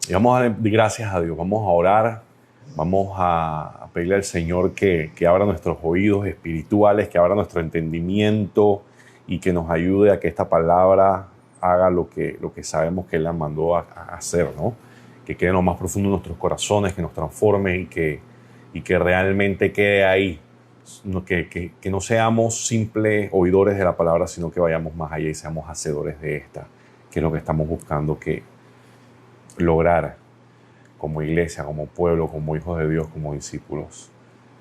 Y vamos a dar gracias a Dios, vamos a orar, vamos a pedirle al Señor que abra nuestros oídos espirituales, que abra nuestro entendimiento y que nos ayude a que esta palabra haga lo que sabemos que Él la mandó a hacer, ¿no? Que quede en lo más profundo de nuestros corazones, que nos transforme y que realmente quede ahí. Que no seamos simples oidores de la palabra, sino que vayamos más allá y seamos hacedores de esta, que es lo que estamos buscando que lograr como iglesia, como pueblo, como hijos de Dios, como discípulos.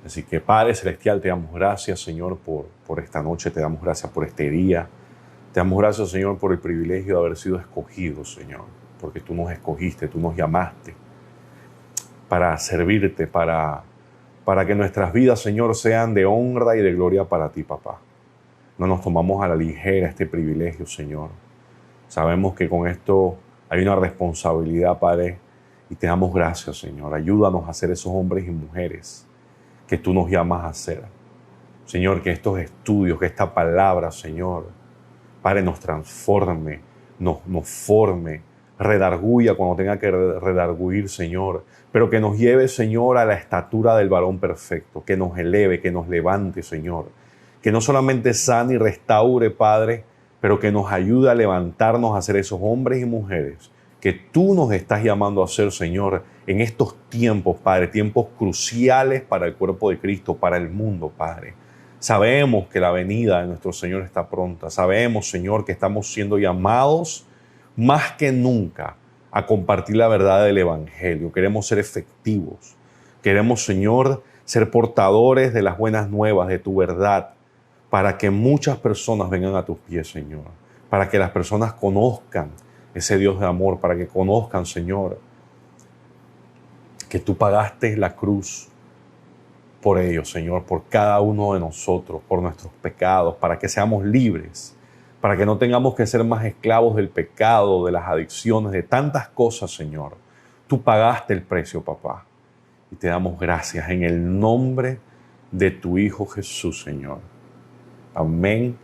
Así que Padre Celestial, te damos gracias, Señor, por esta noche, te damos gracias por este día, te damos gracias, Señor, por el privilegio de haber sido escogidos, Señor, porque tú nos escogiste, tú nos llamaste para servirte, para que nuestras vidas, Señor, sean de honra y de gloria para ti, papá. No nos tomamos a la ligera este privilegio, Señor. Sabemos que con esto hay una responsabilidad, Padre, y te damos gracias, Señor. Ayúdanos a ser esos hombres y mujeres que tú nos llamas a ser. Señor, que estos estudios, que esta palabra, Señor, Padre, nos transforme, nos forme, redarguya cuando tenga que redarguir, Señor, pero que nos lleve, Señor, a la estatura del varón perfecto, que nos eleve, que nos levante, Señor, que no solamente sane y restaure, Padre, pero que nos ayude a levantarnos a ser esos hombres y mujeres que tú nos estás llamando a ser, Señor, en estos tiempos, Padre, tiempos cruciales para el cuerpo de Cristo, para el mundo, Padre. Sabemos que la venida de nuestro Señor está pronta. Sabemos, Señor, que estamos siendo llamados más que nunca a compartir la verdad del Evangelio. Queremos ser efectivos. Queremos, Señor, ser portadores de las buenas nuevas, de tu verdad, para que muchas personas vengan a tus pies, Señor. Para que las personas conozcan ese Dios de amor, para que conozcan, Señor, que tú pagaste la cruz por ellos, Señor, por cada uno de nosotros, por nuestros pecados, para que seamos libres, para que no tengamos que ser más esclavos del pecado, de las adicciones, de tantas cosas, Señor. Tú pagaste el precio, papá, y te damos gracias en el nombre de tu Hijo Jesús, Señor. Amén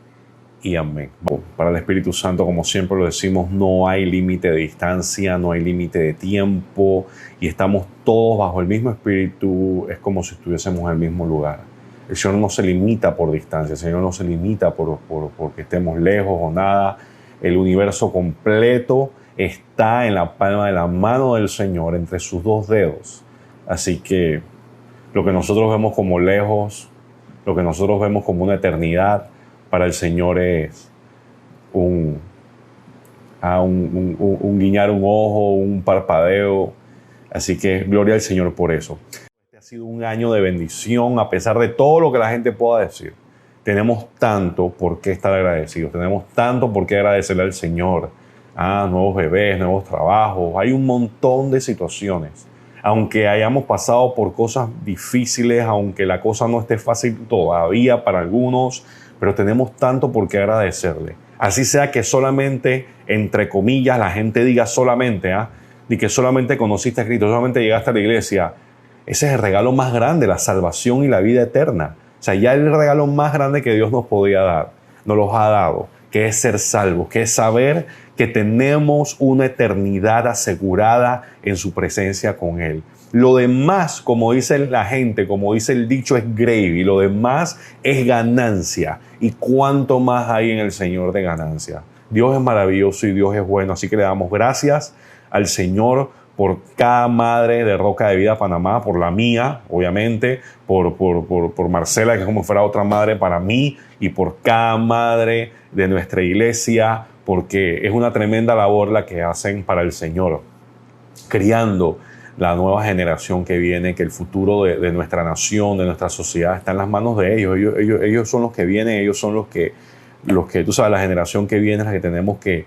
y amén. Para el Espíritu Santo, como siempre lo decimos, no hay límite de distancia, no hay límite de tiempo y estamos todos bajo el mismo Espíritu. Es como si estuviésemos en el mismo lugar. El Señor no se limita por distancia, el Señor no se limita porque estemos lejos o nada. El universo completo está en la palma de la mano del Señor, entre sus dos dedos. Así que lo que nosotros vemos como lejos, lo que nosotros vemos como una eternidad, para el Señor es un guiñar un ojo, un parpadeo. Así que gloria al Señor por eso. Este ha sido un año de bendición, a pesar de todo lo que la gente pueda decir. Tenemos tanto por qué estar agradecidos, tenemos tanto por qué agradecerle al Señor. Nuevos bebés, nuevos trabajos, hay un montón de situaciones. Aunque hayamos pasado por cosas difíciles, aunque la cosa no esté fácil todavía para algunos, pero tenemos tanto por qué agradecerle. Así sea que solamente, entre comillas, la gente diga solamente, y que solamente conociste a Cristo, solamente llegaste a la iglesia. Ese es el regalo más grande, la salvación y la vida eterna. O sea, ya el regalo más grande que Dios nos podía dar, nos los ha dado, que es ser salvos, que es saber que tenemos una eternidad asegurada en su presencia con Él. Lo demás, como dice la gente, como dice el dicho, es gravy. Lo demás es ganancia. ¿Y cuánto más hay en el Señor de ganancia? Dios es maravilloso y Dios es bueno. Así que le damos gracias al Señor por cada madre de Roca de Vida Panamá, por la mía, obviamente, por Marcela, que es como fuera otra madre para mí, y por cada madre de nuestra iglesia, porque es una tremenda labor la que hacen para el Señor, criando la nueva generación que viene, que el futuro de nuestra nación, de nuestra sociedad, está en las manos de ellos. Ellos son los que vienen, ellos son los que, tú sabes, la generación que viene es la que tenemos que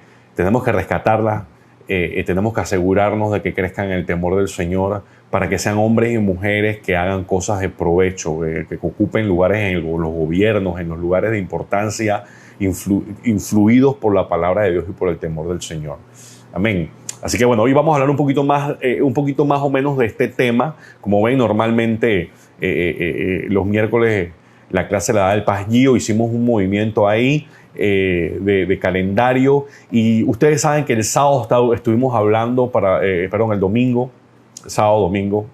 rescatarla. Tenemos que asegurarnos de que crezcan en el temor del Señor para que sean hombres y mujeres que hagan cosas de provecho, que ocupen lugares en los gobiernos, en los lugares de importancia, influidos por la palabra de Dios y por el temor del Señor. Amén. Así que bueno, hoy vamos a hablar un poquito más o menos de este tema. Como ven, normalmente los miércoles la clase la da el Paz Gio, hicimos un movimiento ahí de calendario. Y ustedes saben que el sábado estuvimos hablando el domingo,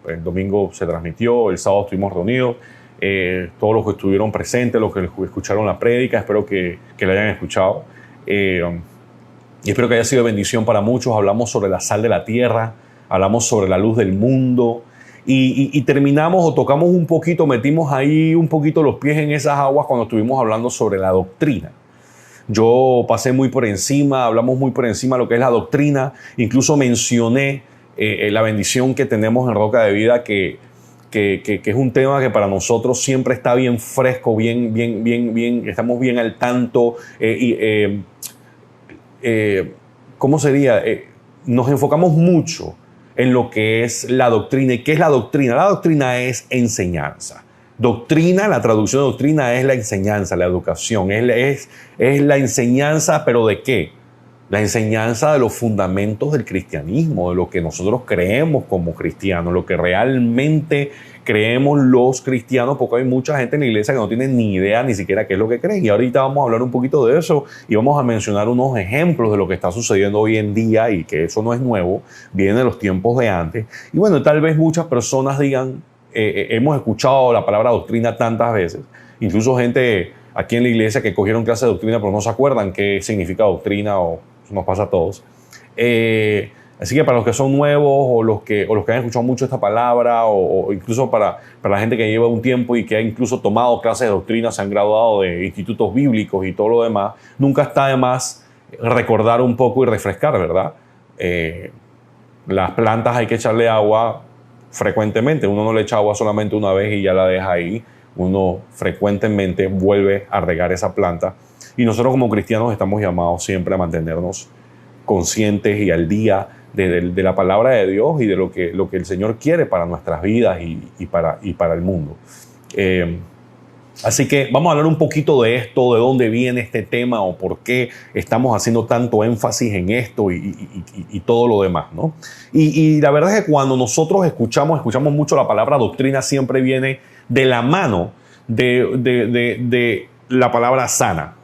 el domingo se transmitió, el sábado estuvimos reunidos. Todos los que estuvieron presentes, los que escucharon la prédica, espero que la hayan escuchado. Y espero que haya sido de bendición para muchos. Hablamos sobre la sal de la tierra, hablamos sobre la luz del mundo y terminamos o tocamos un poquito, metimos ahí un poquito los pies en esas aguas cuando estuvimos hablando sobre la doctrina. Yo pasé muy por encima, hablamos muy por encima de lo que es la doctrina. Incluso mencioné la bendición que tenemos en Roca de Vida, que es un tema que para nosotros siempre está bien fresco, bien, estamos bien al tanto. ¿Cómo sería? Nos enfocamos mucho en lo que es la doctrina. ¿Y qué es la doctrina? La doctrina es enseñanza. Doctrina, la traducción de doctrina es la enseñanza, la educación. Es la enseñanza, ¿pero de qué? La enseñanza de los fundamentos del cristianismo, de lo que nosotros creemos como cristianos, lo que realmente creemos los cristianos, porque hay mucha gente en la iglesia que no tiene ni idea ni siquiera qué es lo que creen. Y ahorita vamos a hablar un poquito de eso y vamos a mencionar unos ejemplos de lo que está sucediendo hoy en día, y que eso no es nuevo, viene de los tiempos de antes. Y bueno, tal vez muchas personas digan, hemos escuchado la palabra doctrina tantas veces, incluso gente aquí en la iglesia que cogieron clase de doctrina pero no se acuerdan qué significa doctrina, o nos pasa a todos. Así que para los que son nuevos o los que han escuchado mucho esta palabra, o incluso para la gente que lleva un tiempo y que ha incluso tomado clases de doctrina, se han graduado de institutos bíblicos y todo lo demás, nunca está de más recordar un poco y refrescar, ¿verdad? Las plantas hay que echarle agua frecuentemente. Uno no le echa agua solamente una vez y ya la deja ahí. Uno frecuentemente vuelve a regar esa planta. Y nosotros como cristianos estamos llamados siempre a mantenernos conscientes y al día de la palabra de Dios y de lo que el Señor quiere para nuestras vidas y para el mundo. Así que vamos a hablar un poquito de esto, de dónde viene este tema o por qué estamos haciendo tanto énfasis en esto y todo lo demás, ¿no? Y la verdad es que cuando nosotros escuchamos mucho la palabra doctrina, siempre viene de la mano de la palabra sana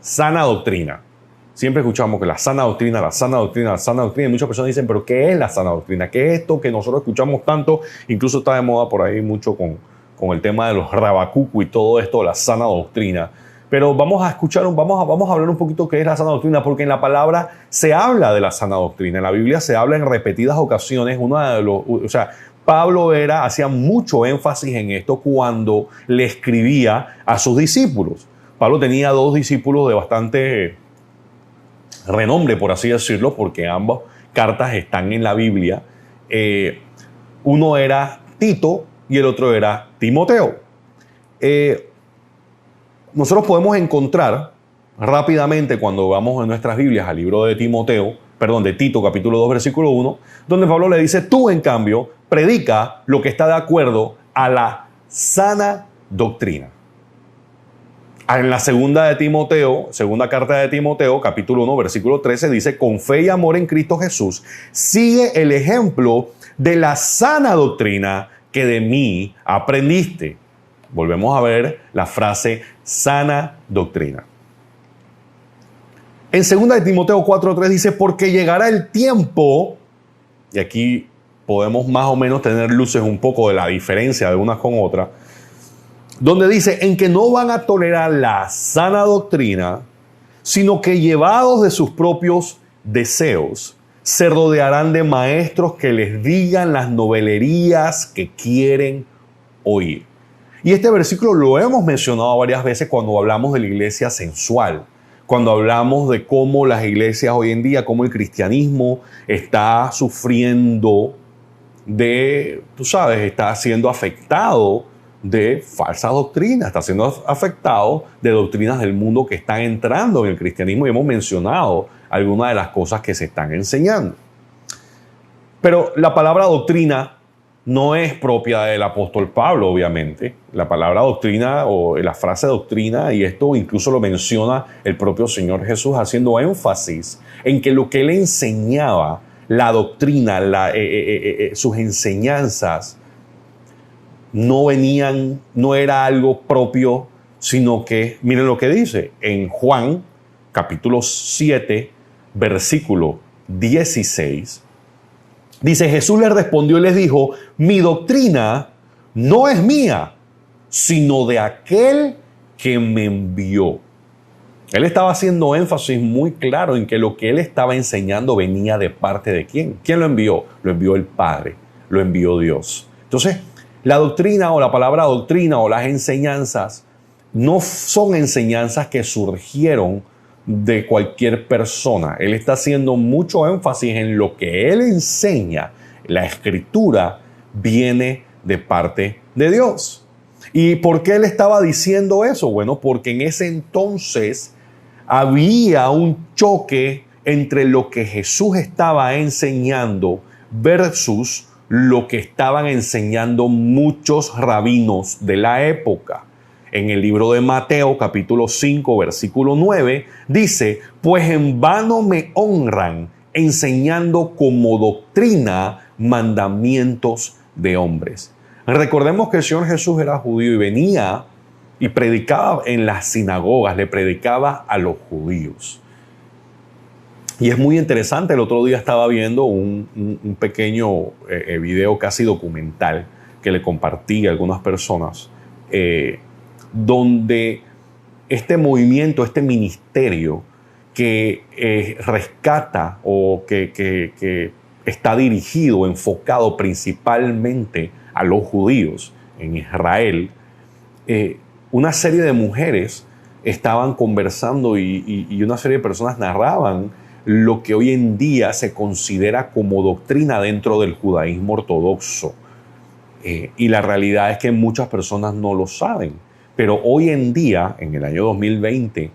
doctrina. Siempre escuchamos que la sana doctrina, la sana doctrina, la sana doctrina. Y muchas personas dicen, ¿pero qué es la sana doctrina? ¿Qué es esto que nosotros escuchamos tanto? Incluso está de moda por ahí mucho con el tema de los rabacucu y todo esto, la sana doctrina. Pero vamos a hablar un poquito qué es la sana doctrina, porque en la palabra se habla de la sana doctrina. En la Biblia se habla en repetidas ocasiones. Pablo hacía mucho énfasis en esto cuando le escribía a sus discípulos. Pablo tenía 2 discípulos de bastante renombre, por así decirlo, porque ambas cartas están en la Biblia. Uno era Tito y el otro era Timoteo. Nosotros podemos encontrar rápidamente, cuando vamos en nuestras Biblias al libro de Tito, capítulo 2, versículo 1, donde Pablo le dice, tú en cambio predica lo que está de acuerdo a la sana doctrina. En la segunda carta de Timoteo, capítulo 1, versículo 13, dice, con fe y amor en Cristo Jesús, sigue el ejemplo de la sana doctrina que de mí aprendiste. Volvemos a ver la frase sana doctrina. En 2 de Timoteo 4:3 dice, porque llegará el tiempo, y aquí podemos más o menos tener luces un poco de la diferencia de unas con otras, donde dice, en que no van a tolerar la sana doctrina, sino que llevados de sus propios deseos, se rodearán de maestros que les digan las novelerías que quieren oír. Y este versículo lo hemos mencionado varias veces cuando hablamos de la iglesia sensual, cuando hablamos de cómo las iglesias hoy en día, cómo el cristianismo está sufriendo está siendo afectado de falsa doctrina, está siendo afectado de doctrinas del mundo que están entrando en el cristianismo, y hemos mencionado algunas de las cosas que se están enseñando. Pero la palabra doctrina no es propia del apóstol Pablo, obviamente. La palabra doctrina o la frase doctrina, y esto incluso lo menciona el propio Señor Jesús, haciendo énfasis en que lo que él enseñaba, la doctrina, sus enseñanzas, no era algo propio, sino que, miren lo que dice en Juan capítulo 7, versículo 16, dice: Jesús les respondió y les dijo: mi doctrina no es mía, sino de aquel que me envió. Él estaba haciendo énfasis muy claro en que lo que él estaba enseñando venía de parte de ¿quién? ¿Quién lo envió? Lo envió el Padre, lo envió Dios. Entonces, la doctrina o la palabra doctrina o las enseñanzas no son enseñanzas que surgieron de cualquier persona. Él está haciendo mucho énfasis en lo que él enseña. La escritura viene de parte de Dios. ¿Y por qué él estaba diciendo eso? Bueno, porque en ese entonces había un choque entre lo que Jesús estaba enseñando versus lo que estaban enseñando muchos rabinos de la época. En el libro de Mateo, capítulo 5, versículo 9, dice: pues en vano me honran, enseñando como doctrina mandamientos de hombres. Recordemos que el Señor Jesús era judío y venía y predicaba en las sinagogas, le predicaba a los judíos. Y es muy interesante, el otro día estaba viendo un pequeño video casi documental que le compartí a algunas personas, donde este movimiento, este ministerio que rescata o que está dirigido, enfocado principalmente a los judíos en Israel, una serie de mujeres estaban conversando y una serie de personas narraban lo que hoy en día se considera como doctrina dentro del judaísmo ortodoxo. Y la realidad es que muchas personas no lo saben. Pero hoy en día, en el año 2020,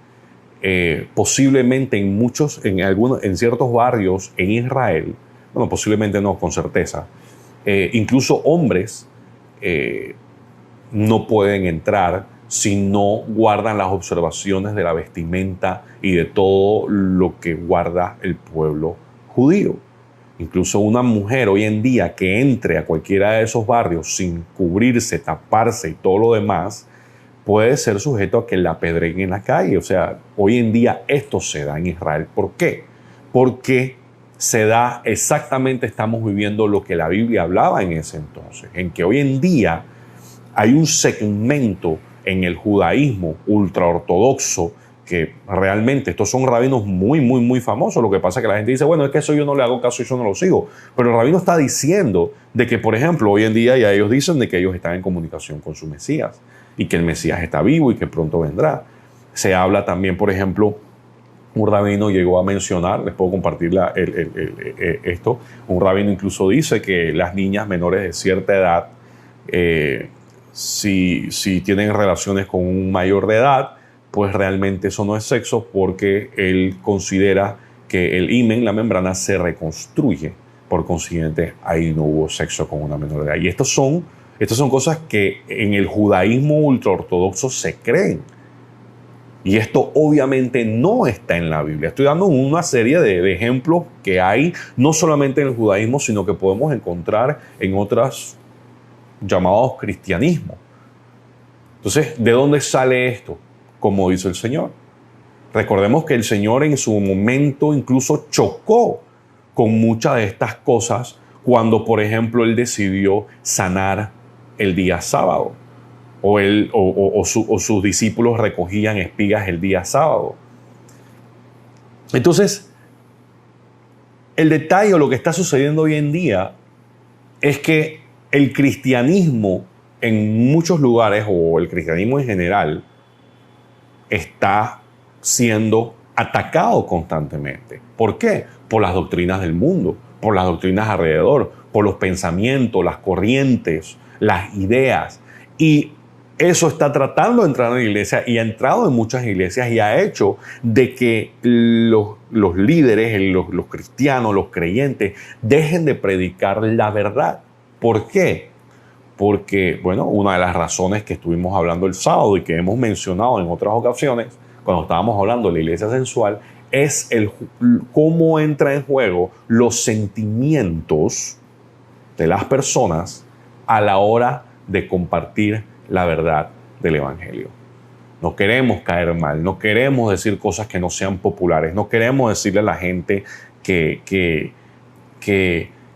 posiblemente en ciertos barrios en Israel, bueno, posiblemente no, con certeza, incluso hombres no pueden entrar si no guardan las observaciones de la vestimenta y de todo lo que guarda el pueblo judío. Incluso una mujer hoy en día que entre a cualquiera de esos barrios sin cubrirse, taparse y todo lo demás, puede ser sujeto a que la apedreen en la calle. O sea, hoy en día esto se da en Israel. ¿Por qué? Porque se da exactamente, estamos viviendo lo que la Biblia hablaba en ese entonces, en que hoy en día hay un segmento en el judaísmo ultraortodoxo que realmente estos son rabinos muy, muy, muy famosos. Lo que pasa es que la gente dice, bueno, es que eso yo no le hago caso y eso no lo sigo. Pero el rabino está diciendo de que, por ejemplo, hoy en día ya ellos dicen de que ellos están en comunicación con su Mesías y que el Mesías está vivo y que pronto vendrá. Se habla también, por ejemplo, un rabino llegó a mencionar, les puedo compartir esto, un rabino incluso dice que las niñas menores de cierta edad, si tienen relaciones con un mayor de edad, pues realmente eso no es sexo, porque él considera que el himen, la membrana, se reconstruye. Por consiguiente, ahí no hubo sexo con una menor de edad. Y estas son cosas que en el judaísmo ultraortodoxo se creen. Y esto obviamente no está en la Biblia. Estoy dando una serie de ejemplos que hay, no solamente en el judaísmo, sino que podemos encontrar en otros llamados cristianismo. Entonces, ¿de dónde sale esto? Como dice el Señor. Recordemos que el Señor en su momento incluso chocó con muchas de estas cosas cuando, por ejemplo, Él decidió sanar el día sábado. O sus discípulos recogían espigas el día sábado. Entonces, el detalle o lo que está sucediendo hoy en día es que el cristianismo en muchos lugares, o el cristianismo en general, está siendo atacado constantemente. ¿Por qué? Por las doctrinas del mundo, por las doctrinas alrededor, por los pensamientos, las corrientes, las ideas. Y eso está tratando de entrar en la iglesia y ha entrado en muchas iglesias y ha hecho de que los líderes, los cristianos, los creyentes, dejen de predicar la verdad. ¿Por qué? Porque, bueno, una de las razones que estuvimos hablando el sábado y que hemos mencionado en otras ocasiones, cuando estábamos hablando de la iglesia sensual, es cómo entra en juego los sentimientos de las personas a la hora de compartir la verdad del Evangelio. No queremos caer mal, no queremos decir cosas que no sean populares, no queremos decirle a la gente que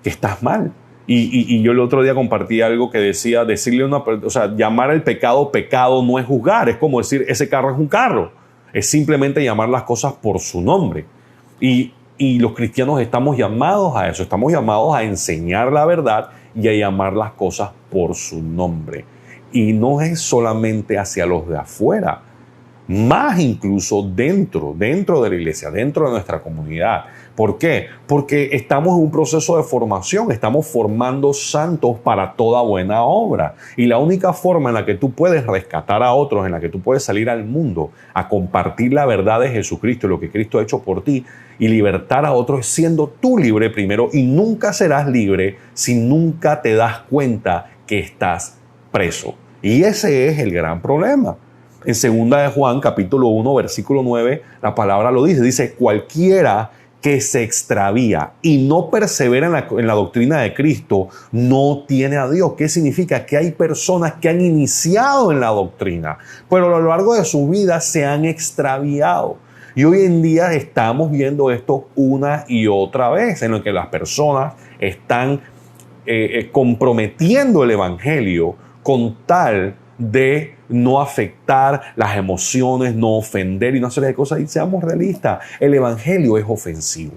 estás mal. Y yo el otro día compartí algo que decía, llamar el pecado pecado no es juzgar, es como decir ese carro es un carro, es simplemente llamar las cosas por su nombre. Y los cristianos estamos llamados a eso, estamos llamados a enseñar la verdad y a llamar las cosas por su nombre. Y no es solamente hacia los de afuera, más incluso dentro de la iglesia, dentro de nuestra comunidad. ¿Por qué? Porque estamos en un proceso de formación, estamos formando santos para toda buena obra. Y la única forma en la que tú puedes rescatar a otros, en la que tú puedes salir al mundo a compartir la verdad de Jesucristo, lo que Cristo ha hecho por ti, y libertar a otros, es siendo tú libre primero, y nunca serás libre si nunca te das cuenta que estás preso. Y ese es el gran problema. En 2 de Juan, capítulo 1, versículo 9, la palabra lo dice. Dice, cualquiera que se extravía y no persevera en la doctrina de Cristo no tiene a Dios. ¿Qué significa? Que hay personas que han iniciado en la doctrina, pero a lo largo de su vida se han extraviado. Y hoy en día estamos viendo esto una y otra vez, en lo que las personas están comprometiendo el evangelio con tal de no afectar las emociones, no ofender y una serie de cosas. Y seamos realistas, el evangelio es ofensivo.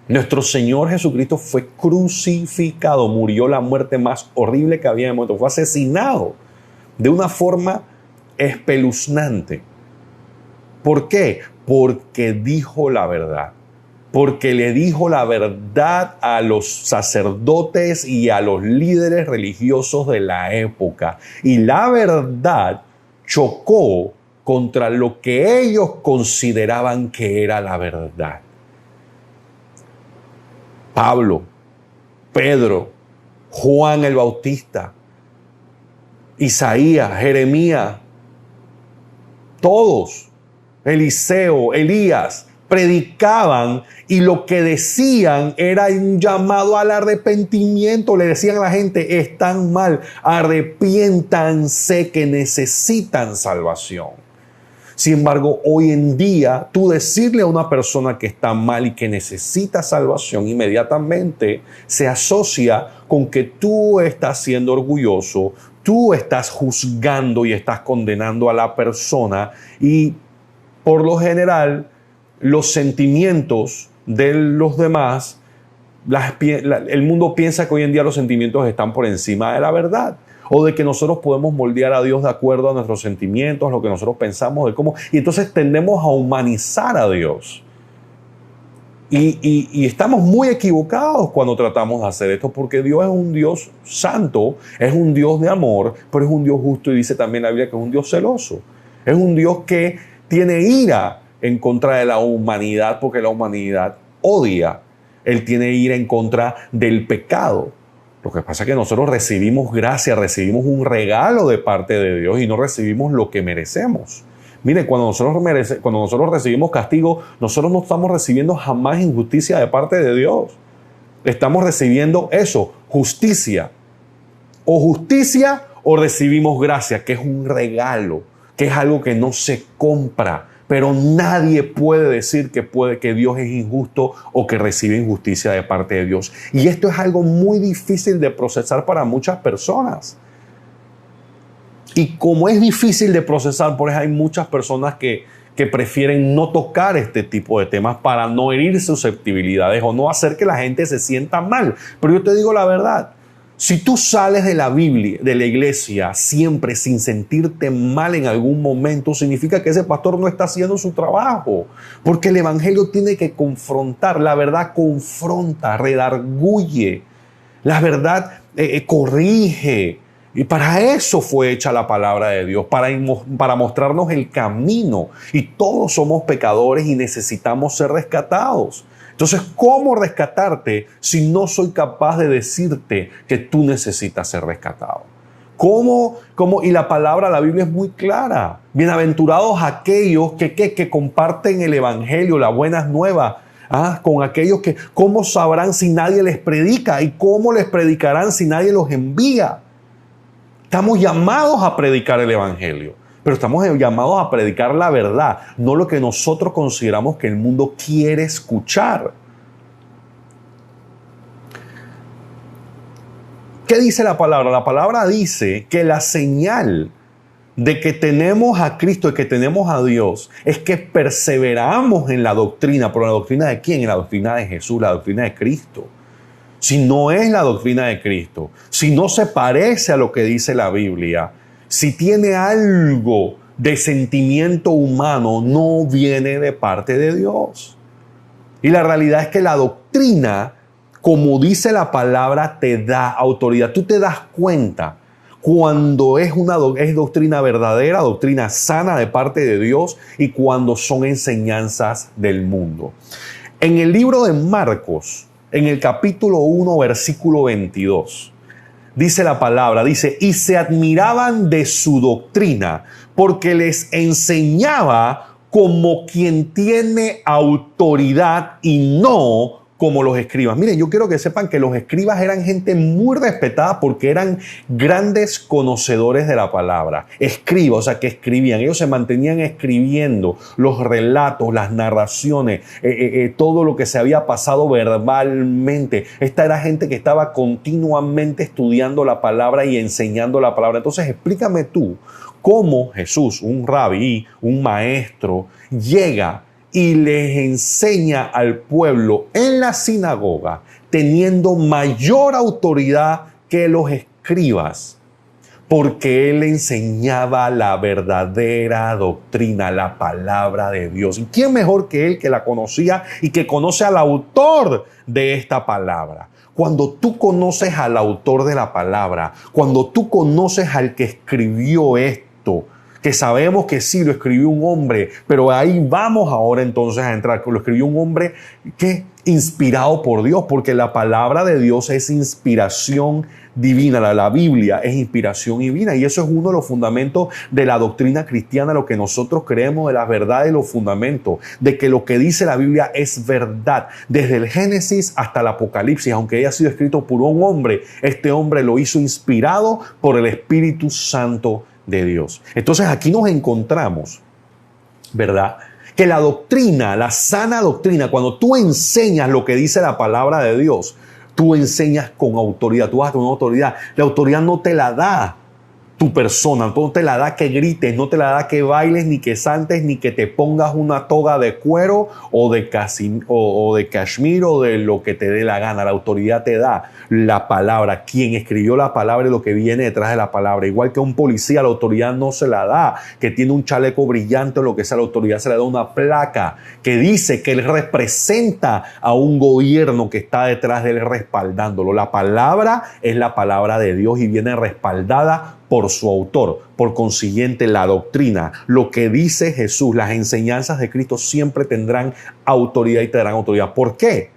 Nuestro Señor Jesucristo fue crucificado, murió la muerte más horrible que había en el mundo, fue asesinado de una forma espeluznante. ¿Por qué? Porque dijo la verdad. Porque le dijo la verdad a los sacerdotes y a los líderes religiosos de la época. Y la verdad chocó contra lo que ellos consideraban que era la verdad. Pablo, Pedro, Juan el Bautista, Isaías, Jeremías, todos, Eliseo, Elías, predicaban y lo que decían era un llamado al arrepentimiento. Le decían a la gente, están mal, arrepiéntanse que necesitan salvación. Sin embargo, hoy en día, tú decirle a una persona que está mal y que necesita salvación, inmediatamente se asocia con que tú estás siendo orgulloso, tú estás juzgando y estás condenando a la persona, y por lo general, los sentimientos de los demás, el mundo piensa que hoy en día los sentimientos están por encima de la verdad, o de que nosotros podemos moldear a Dios de acuerdo a nuestros sentimientos, lo que nosotros pensamos de cómo, y entonces tendemos a humanizar a Dios. Y estamos muy equivocados cuando tratamos de hacer esto, porque Dios es un Dios santo, es un Dios de amor, pero es un Dios justo, y dice también la Biblia que es un Dios celoso. Es un Dios que tiene ira en contra de la humanidad, porque la humanidad odia. Él tiene ira en contra del pecado. Lo que pasa es que nosotros recibimos gracia, recibimos un regalo de parte de Dios y no recibimos lo que merecemos. Mire, cuando nosotros recibimos castigo, nosotros no estamos recibiendo jamás injusticia de parte de Dios. Estamos recibiendo eso, justicia. O justicia o recibimos gracia, que es un regalo, que es algo que no se compra. Pero nadie puede decir que Dios es injusto o que recibe injusticia de parte de Dios. Y esto es algo muy difícil de procesar para muchas personas. Y como es difícil de procesar, por eso hay muchas personas que prefieren no tocar este tipo de temas para no herir susceptibilidades o no hacer que la gente se sienta mal. Pero yo te digo la verdad. Si tú sales de la Biblia, de la iglesia, siempre sin sentirte mal en algún momento, significa que ese pastor no está haciendo su trabajo. Porque el evangelio tiene que confrontar. La verdad confronta, redarguye. La verdad corrige. Y para eso fue hecha la palabra de Dios, para mostrarnos el camino. Y todos somos pecadores y necesitamos ser rescatados. Entonces, ¿cómo rescatarte si no soy capaz de decirte que tú necesitas ser rescatado? ¿Cómo? Y la palabra, la Biblia es muy clara. Bienaventurados aquellos que comparten el evangelio, las buenas nuevas, con aquellos que, ¿cómo sabrán si nadie les predica? ¿Y cómo les predicarán si nadie los envía? Estamos llamados a predicar el evangelio. pero estamos llamados a predicar la verdad, no lo que nosotros consideramos que el mundo quiere escuchar. ¿Qué dice la palabra? La palabra dice que la señal de que tenemos a Cristo y que tenemos a Dios es que perseveramos en la doctrina. ¿Pero la doctrina de quién? En la doctrina de Jesús, la doctrina de Cristo. Si no es la doctrina de Cristo, si no se parece a lo que dice la Biblia, si tiene algo de sentimiento humano, no viene de parte de Dios. Y la realidad es que la doctrina, como dice la palabra, te da autoridad. Tú te das cuenta cuando es doctrina verdadera, doctrina sana de parte de Dios, y cuando son enseñanzas del mundo. En el libro de Marcos, en el capítulo 1, versículo 22, dice la palabra, dice, y se admiraban de su doctrina, porque les enseñaba como quien tiene autoridad y no como los escribas. Miren, yo quiero que sepan que los escribas eran gente muy respetada porque eran grandes conocedores de la palabra. Escribas, o sea, que escribían. Ellos se mantenían escribiendo los relatos, las narraciones, todo lo que se había pasado verbalmente. Esta era gente que estaba continuamente estudiando la palabra y enseñando la palabra. Entonces, explícame tú cómo Jesús, un rabí, un maestro, llega y les enseña al pueblo en la sinagoga, teniendo mayor autoridad que los escribas, porque él enseñaba la verdadera doctrina, la palabra de Dios. ¿Y quién mejor que él, que la conocía y que conoce al autor de esta palabra? Cuando tú conoces al autor de la palabra, cuando tú conoces al que escribió esto, que sabemos que sí, lo escribió un hombre, pero ahí vamos ahora entonces a entrar, que lo escribió un hombre que inspirado por Dios, porque la palabra de Dios es inspiración divina, la Biblia es inspiración divina, y eso es uno de los fundamentos de la doctrina cristiana, lo que nosotros creemos de las verdades y los fundamentos, de que lo que dice la Biblia es verdad, desde el Génesis hasta el Apocalipsis, aunque haya sido escrito por un hombre, este hombre lo hizo inspirado por el Espíritu Santo de Dios. Entonces aquí nos encontramos, ¿verdad?, que la doctrina, la sana doctrina, cuando tú enseñas lo que dice la palabra de Dios, tú enseñas con autoridad, tú vas con autoridad. La autoridad no te la da tu persona, no te la da que grites, no te la da que bailes, ni que saltes, ni que te pongas una toga de cuero o de cashmere o de lo que te dé la gana. La autoridad te da la palabra, quien escribió la palabra y lo que viene detrás de la palabra. Igual que a un policía, la autoridad no se la da, que tiene un chaleco brillante o lo que sea, la autoridad se le da una placa que dice que él representa a un gobierno que está detrás de él respaldándolo. La palabra es la palabra de Dios y viene respaldada por su autor. Por consiguiente, la doctrina, lo que dice Jesús, las enseñanzas de Cristo siempre tendrán autoridad y te darán autoridad. ¿Por qué?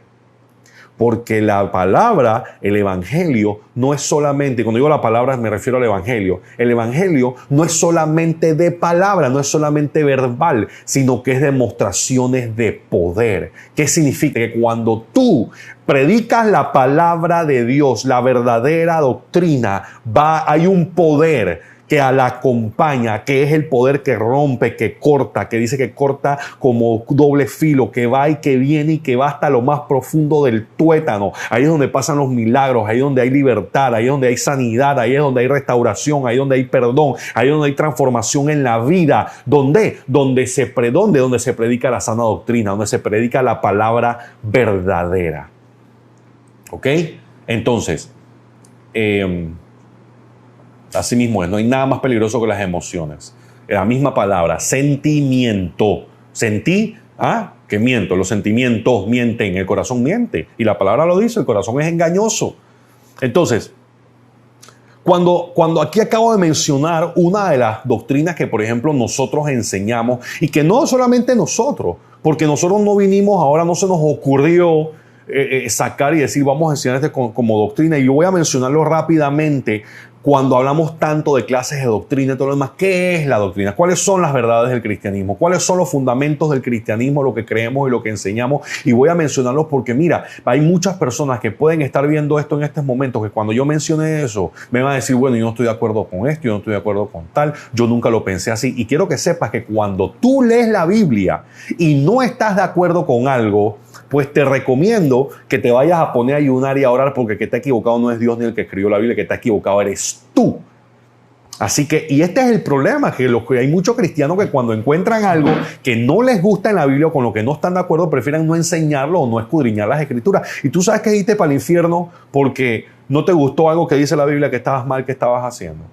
Porque la palabra, el evangelio, no es solamente, cuando digo la palabra me refiero al evangelio. El evangelio no es solamente de palabra, no es solamente verbal, sino que es demostraciones de poder. ¿Qué significa? Que cuando tú predicas la palabra de Dios, la verdadera doctrina, hay un poder que la acompaña, que es el poder que rompe, que corta, que dice que corta como doble filo, que va y que viene y que va hasta lo más profundo del tuétano. Ahí es donde pasan los milagros, ahí es donde hay libertad, ahí es donde hay sanidad, ahí es donde hay restauración, ahí es donde hay perdón, ahí es donde hay transformación en la vida. Donde se predica la sana doctrina, donde se predica la palabra verdadera. ¿Ok? Entonces, así mismo es, no hay nada más peligroso que las emociones. La misma palabra, sentimiento. Sentí, que miento. Los sentimientos mienten, el corazón miente. Y la palabra lo dice, el corazón es engañoso. Entonces, cuando aquí acabo de mencionar una de las doctrinas que, por ejemplo, nosotros enseñamos, y que no solamente nosotros, porque nosotros no vinimos, ahora no se nos ocurrió sacar y decir vamos a enseñar como doctrina, y yo voy a mencionarlo rápidamente cuando hablamos tanto de clases de doctrina y todo lo demás, ¿qué es la doctrina? ¿Cuáles son las verdades del cristianismo? ¿Cuáles son los fundamentos del cristianismo, lo que creemos y lo que enseñamos? Y voy a mencionarlos porque, mira, hay muchas personas que pueden estar viendo esto en estos momentos, que cuando yo mencione eso, me van a decir, bueno, yo no estoy de acuerdo con esto, yo no estoy de acuerdo con tal, yo nunca lo pensé así. Y quiero que sepas que cuando tú lees la Biblia y no estás de acuerdo con algo, pues te recomiendo que te vayas a poner a ayunar y a orar, porque el que está equivocado no es Dios ni el que escribió la Biblia, el que está equivocado eres tú. Así que, y este es el problema, que hay muchos cristianos que cuando encuentran algo que no les gusta en la Biblia o con lo que no están de acuerdo, prefieren no enseñarlo o no escudriñar las escrituras. Y tú sabes que irte para el infierno porque no te gustó algo que dice la Biblia, que estabas mal, que estabas haciendo.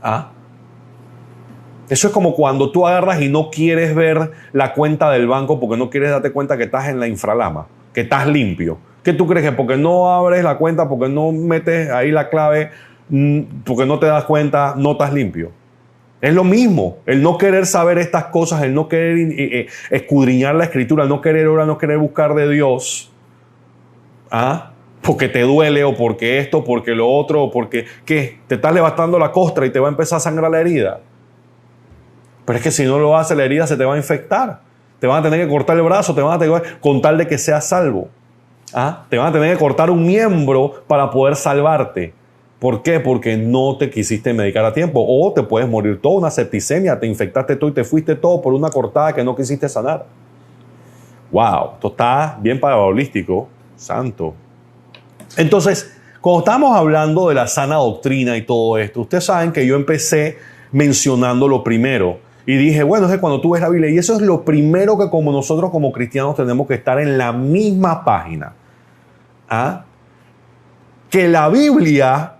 ¿Ah? Eso es como cuando tú agarras y no quieres ver la cuenta del banco porque no quieres darte cuenta que estás en la infralama, que estás limpio. ¿Qué tú crees? Que porque no abres la cuenta, porque no metes ahí la clave, porque no te das cuenta, no estás limpio? Es lo mismo, el no querer saber estas cosas, el no querer escudriñar la escritura, el no querer orar, no querer buscar de Dios. ¿Ah? Porque te duele, o porque esto, porque lo otro, o porque ¿qué? Te estás levantando la costra y te va a empezar a sangrar la herida. Pero es que si no lo haces, la herida se te va a infectar. Te van a tener que cortar el brazo, te van a tener que, con tal de que seas salvo. ¿Ah? Te van a tener que cortar un miembro para poder salvarte. ¿Por qué? Porque no te quisiste medicar a tiempo. O te puedes morir todo, una septicemia, te infectaste todo y te fuiste todo por una cortada que no quisiste sanar. ¡Wow! Esto está bien parabolístico. Santo. Entonces, cuando estamos hablando de la sana doctrina y todo esto, ustedes saben que yo empecé mencionando lo primero. Y dije, bueno, es que cuando tú ves la Biblia, y eso es lo primero que como nosotros como cristianos tenemos que estar en la misma página. ¿Ah? Que la Biblia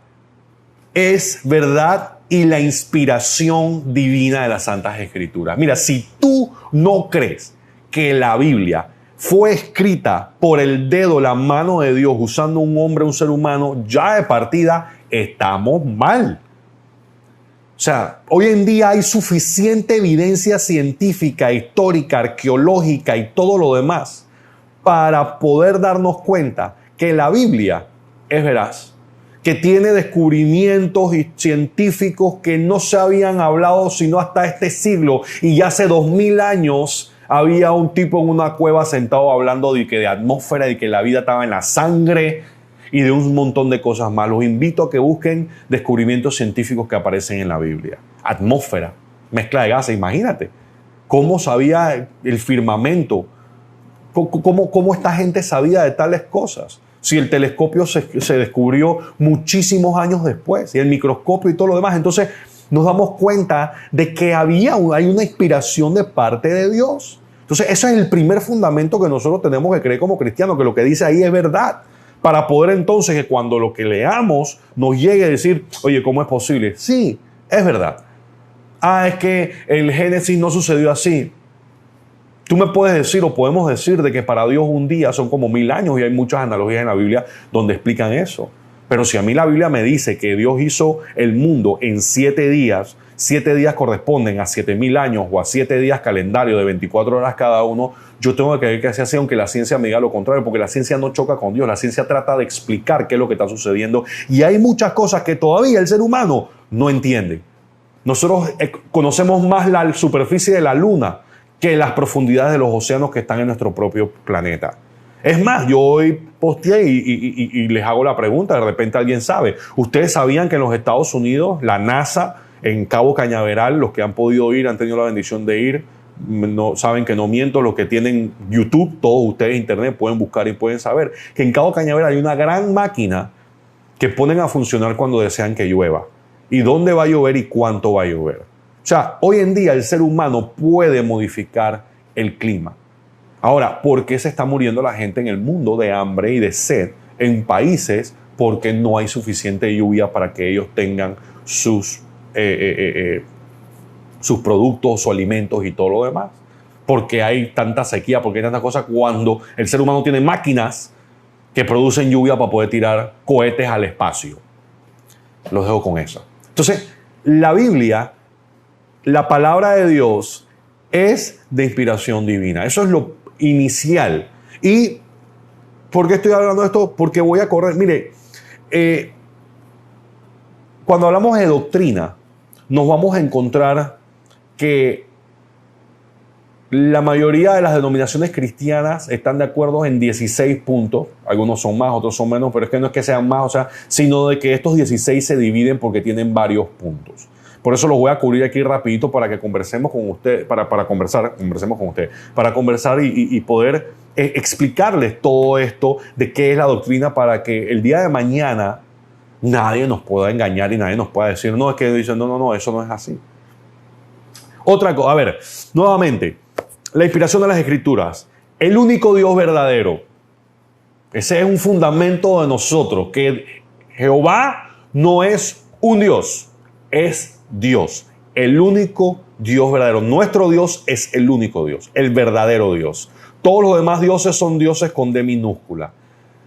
es verdad y la inspiración divina de las Santas Escrituras. Mira, si tú no crees que la Biblia fue escrita por el dedo, la mano de Dios, usando un hombre, un ser humano, ya de partida estamos mal. O sea, hoy en día hay suficiente evidencia científica, histórica, arqueológica y todo lo demás para poder darnos cuenta que la Biblia es veraz, que tiene descubrimientos científicos que no se habían hablado sino hasta este siglo, y ya hace 2000 años había un tipo en una cueva sentado hablando de atmósfera, de que la vida estaba en la sangre y de un montón de cosas más. Los invito a que busquen descubrimientos científicos que aparecen en la Biblia. Atmósfera, mezcla de gases, imagínate. ¿Cómo sabía el firmamento? ¿Cómo esta gente sabía de tales cosas? Si el telescopio se descubrió muchísimos años después, y el microscopio y todo lo demás. Entonces nos damos cuenta de que hay una inspiración de parte de Dios. Entonces ese es el primer fundamento que nosotros tenemos que creer como cristianos, que lo que dice ahí es verdad. Para poder entonces que cuando lo que leamos nos llegue a decir, oye, ¿cómo es posible? Sí, es verdad. Es que el Génesis no sucedió así. Tú me puedes decir, o podemos decir, de que para Dios un día son como 1000 años, y hay muchas analogías en la Biblia donde explican eso. Pero si a mí la Biblia me dice que Dios hizo el mundo en 7 días, 7 días corresponden a 7000 años o a 7 días calendario de 24 horas cada uno, yo tengo que creer que sea así, aunque la ciencia me diga lo contrario, porque la ciencia no choca con Dios, la ciencia trata de explicar qué es lo que está sucediendo, y hay muchas cosas que todavía el ser humano no entiende. Nosotros conocemos más la superficie de la luna que las profundidades de los océanos que están en nuestro propio planeta. Es más, yo hoy posteé y les hago la pregunta, de repente alguien sabe. ¿Ustedes sabían que en los Estados Unidos, la NASA, en Cabo Cañaveral, los que han podido ir, han tenido la bendición de ir, no saben que no miento, los que tienen YouTube, todos ustedes internet pueden buscar y pueden saber que en Cabo Cañaveral hay una gran máquina que ponen a funcionar cuando desean que llueva, y dónde va a llover y cuánto va a llover. O sea, hoy en día el ser humano puede modificar el clima. Ahora, ¿por qué se está muriendo la gente en el mundo de hambre y de sed en países? Porque no hay suficiente lluvia para que ellos tengan sus productos o alimentos y todo lo demás. Porque hay tanta sequía, porque hay tantas cosas, cuando el ser humano tiene máquinas que producen lluvia para poder tirar cohetes al espacio. Los dejo con eso. Entonces, la Biblia, la palabra de Dios, es de inspiración divina. Eso es lo inicial. ¿Y por qué estoy hablando de esto? Porque voy a correr. Mire, Cuando hablamos de doctrina, nos vamos a encontrar que la mayoría de las denominaciones cristianas están de acuerdo en 16 puntos. Algunos son más, otros son menos, pero es que no es que sean más, sino de que estos 16 se dividen porque tienen varios puntos. Por eso los voy a cubrir aquí rapidito para que conversemos con usted, para conversemos con usted, para conversar y poder explicarles todo esto de qué es la doctrina, para que el día de mañana nadie nos pueda engañar y nadie nos pueda decir, no, es que dicen, no, eso no es así. Otra cosa, a ver, nuevamente, la inspiración de las Escrituras, el único Dios verdadero. Ese es un fundamento de nosotros, que Jehová no es un Dios, es Dios, el único Dios verdadero. Nuestro Dios es el único Dios, el verdadero Dios. Todos los demás dioses son dioses con D minúscula.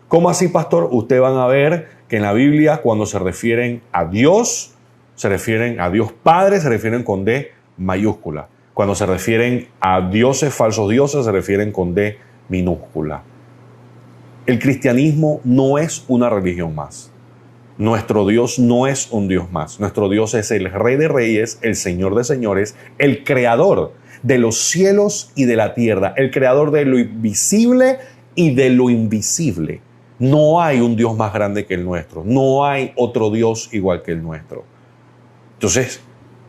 ¿Cómo así, pastor? Ustedes van a ver que en la Biblia, cuando se refieren a Dios, se refieren a Dios Padre, se refieren con D mayúscula. Cuando se refieren a dioses, falsos dioses, se refieren con D minúscula. El cristianismo no es una religión más. Nuestro Dios no es un Dios más. Nuestro Dios es el Rey de Reyes, el Señor de Señores, el Creador de los cielos y de la tierra, el Creador de lo visible y de lo invisible. No hay un Dios más grande que el nuestro. No hay otro Dios igual que el nuestro. Entonces,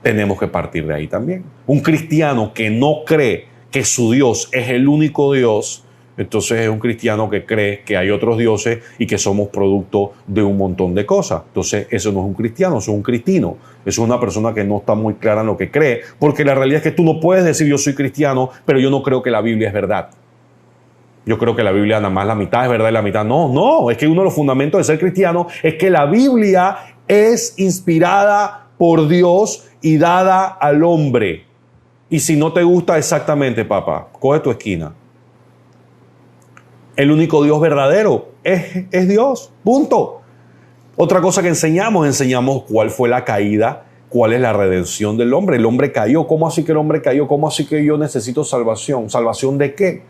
tenemos que partir de ahí también. Un cristiano que no cree que su Dios es el único Dios, entonces es un cristiano que cree que hay otros dioses y que somos producto de un montón de cosas. Entonces, eso no es un cristiano, eso es un cristino. Eso es una persona que no está muy clara en lo que cree, porque la realidad es que tú no puedes decir yo soy cristiano, pero yo no creo que la Biblia es verdad. Yo creo que la Biblia nada más la mitad es verdad y la mitad no. Es que uno de los fundamentos de ser cristiano es que la Biblia es inspirada por Dios y dada al hombre. Y si no te gusta exactamente, papá, coge tu esquina. El único Dios verdadero es Dios, punto. Otra cosa que enseñamos cuál fue la caída, cuál es la redención del hombre. El hombre cayó. ¿Cómo así que el hombre cayó? ¿Cómo así que yo necesito salvación? ¿Salvación de qué?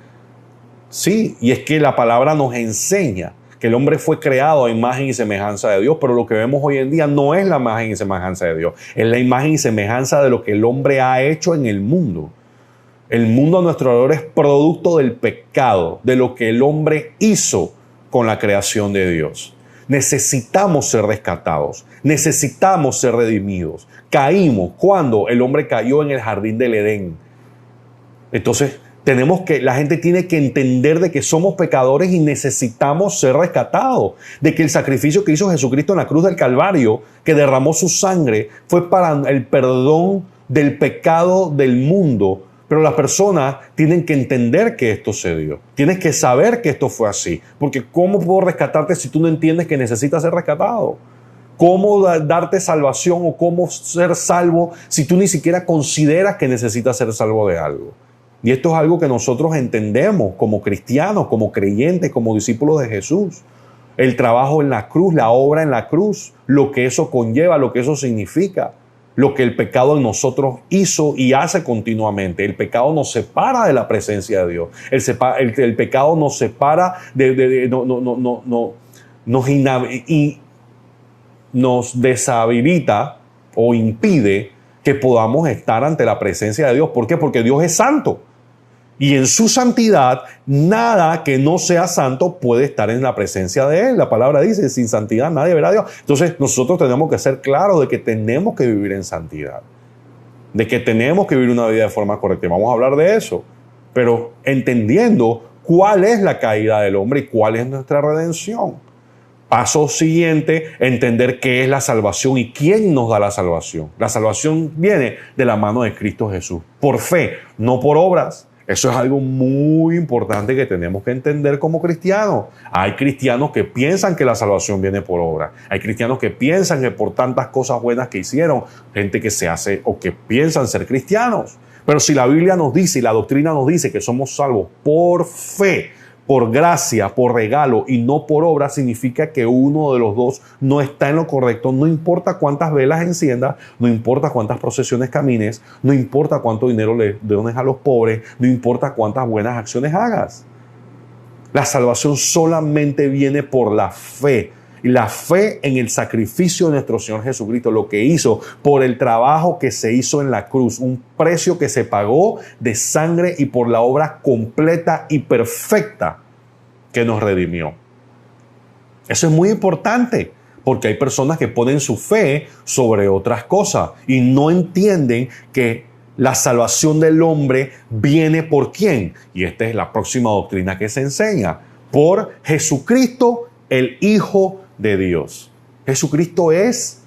Sí, y es que la palabra nos enseña que el hombre fue creado a imagen y semejanza de Dios, pero lo que vemos hoy en día no es la imagen y semejanza de Dios, es la imagen y semejanza de lo que el hombre ha hecho en el mundo. El mundo a nuestro alrededor es producto del pecado, de lo que el hombre hizo con la creación de Dios. Necesitamos ser rescatados, necesitamos ser redimidos. Caímos cuando el hombre cayó en el jardín del Edén. Entonces, la gente tiene que entender de que somos pecadores y necesitamos ser rescatados, de que el sacrificio que hizo Jesucristo en la cruz del Calvario, que derramó su sangre, fue para el perdón del pecado del mundo. Pero las personas tienen que entender que esto se dio. Tienes que saber que esto fue así. Porque ¿cómo puedo rescatarte si tú no entiendes que necesitas ser rescatado? ¿Cómo darte salvación o cómo ser salvo si tú ni siquiera consideras que necesitas ser salvo de algo? Y esto es algo que nosotros entendemos como cristianos, como creyentes, como discípulos de Jesús. El trabajo en la cruz, la obra en la cruz, lo que eso conlleva, lo que eso significa. Lo que el pecado en nosotros hizo y hace continuamente. El pecado nos separa de la presencia de Dios. El pecado nos separa nos deshabilita o impide que podamos estar ante la presencia de Dios. ¿Por qué? Porque Dios es santo. Y en su santidad, nada que no sea santo puede estar en la presencia de Él. La palabra dice, sin santidad nadie verá a Dios. Entonces nosotros tenemos que ser claros de que tenemos que vivir en santidad. De que tenemos que vivir una vida de forma correcta. Y vamos a hablar de eso. Pero entendiendo cuál es la caída del hombre y cuál es nuestra redención. Paso siguiente, entender qué es la salvación y quién nos da la salvación. La salvación viene de la mano de Cristo Jesús. Por fe, no por obras. Eso es algo muy importante que tenemos que entender como cristianos. Hay cristianos que piensan que la salvación viene por obra. Hay cristianos que piensan que por tantas cosas buenas que hicieron, gente que se hace o que piensan ser cristianos. Pero si la Biblia nos dice y la doctrina nos dice que somos salvos por fe, por gracia, por regalo y no por obra, significa que uno de los dos no está en lo correcto. No importa cuántas velas enciendas, no importa cuántas procesiones camines, no importa cuánto dinero le dones a los pobres, no importa cuántas buenas acciones hagas. La salvación solamente viene por la fe. Y la fe en el sacrificio de nuestro Señor Jesucristo, lo que hizo por el trabajo que se hizo en la cruz, un precio que se pagó de sangre y por la obra completa y perfecta que nos redimió. Eso es muy importante, porque hay personas que ponen su fe sobre otras cosas y no entienden que la salvación del hombre viene por ¿quién? Y esta es la próxima doctrina que se enseña. Por Jesucristo, el Hijo de Dios. Jesucristo es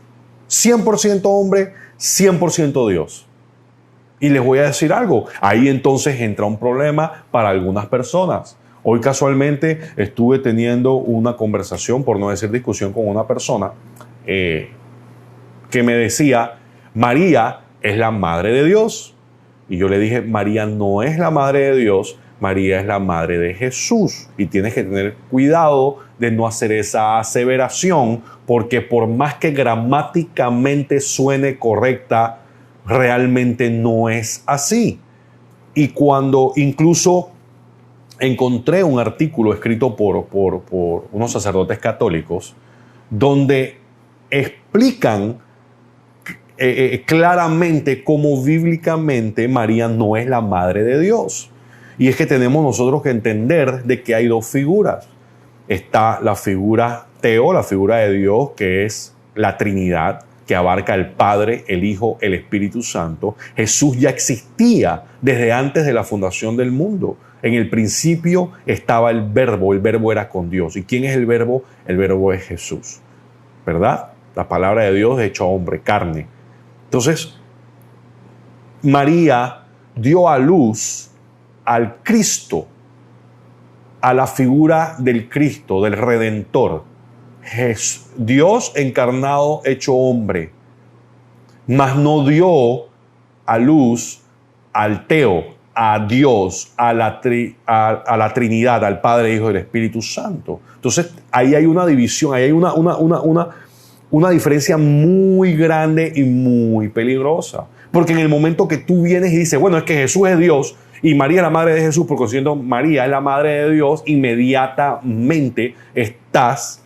100% hombre, 100% Dios. Y les voy a decir algo, ahí entonces entra un problema para algunas personas. Hoy casualmente estuve teniendo una conversación, por no decir discusión, con una persona que me decía, María es la madre de Dios. Y yo le dije, María no es la madre de Dios, María es la madre de Jesús. Y tienes que tener cuidado de no hacer esa aseveración, porque por más que gramáticamente suene correcta, realmente no es así. Y cuando incluso encontré un artículo escrito por unos sacerdotes católicos donde explican claramente cómo bíblicamente María no es la madre de Dios. Y es que tenemos nosotros que entender de que hay dos figuras. Está la figura Teo, la figura de Dios, que es la Trinidad, que abarca el Padre, el Hijo, el Espíritu Santo. Jesús ya existía desde antes de la fundación del mundo. En el principio estaba el verbo era con Dios. ¿Y quién es el verbo? El verbo es Jesús, ¿verdad? La palabra de Dios hecho hombre, carne. Entonces, María dio a luz al Cristo, a la figura del Cristo, del Redentor. Dios encarnado hecho hombre, mas no dio a luz al Teo, a Dios, a la Trinidad, al Padre, Hijo y el Espíritu Santo. Entonces, ahí hay una división, ahí hay una diferencia muy grande y muy peligrosa. Porque en el momento que tú vienes y dices, bueno, es que Jesús es Dios y María es la madre de Jesús, por consiguiente María es la madre de Dios, inmediatamente estás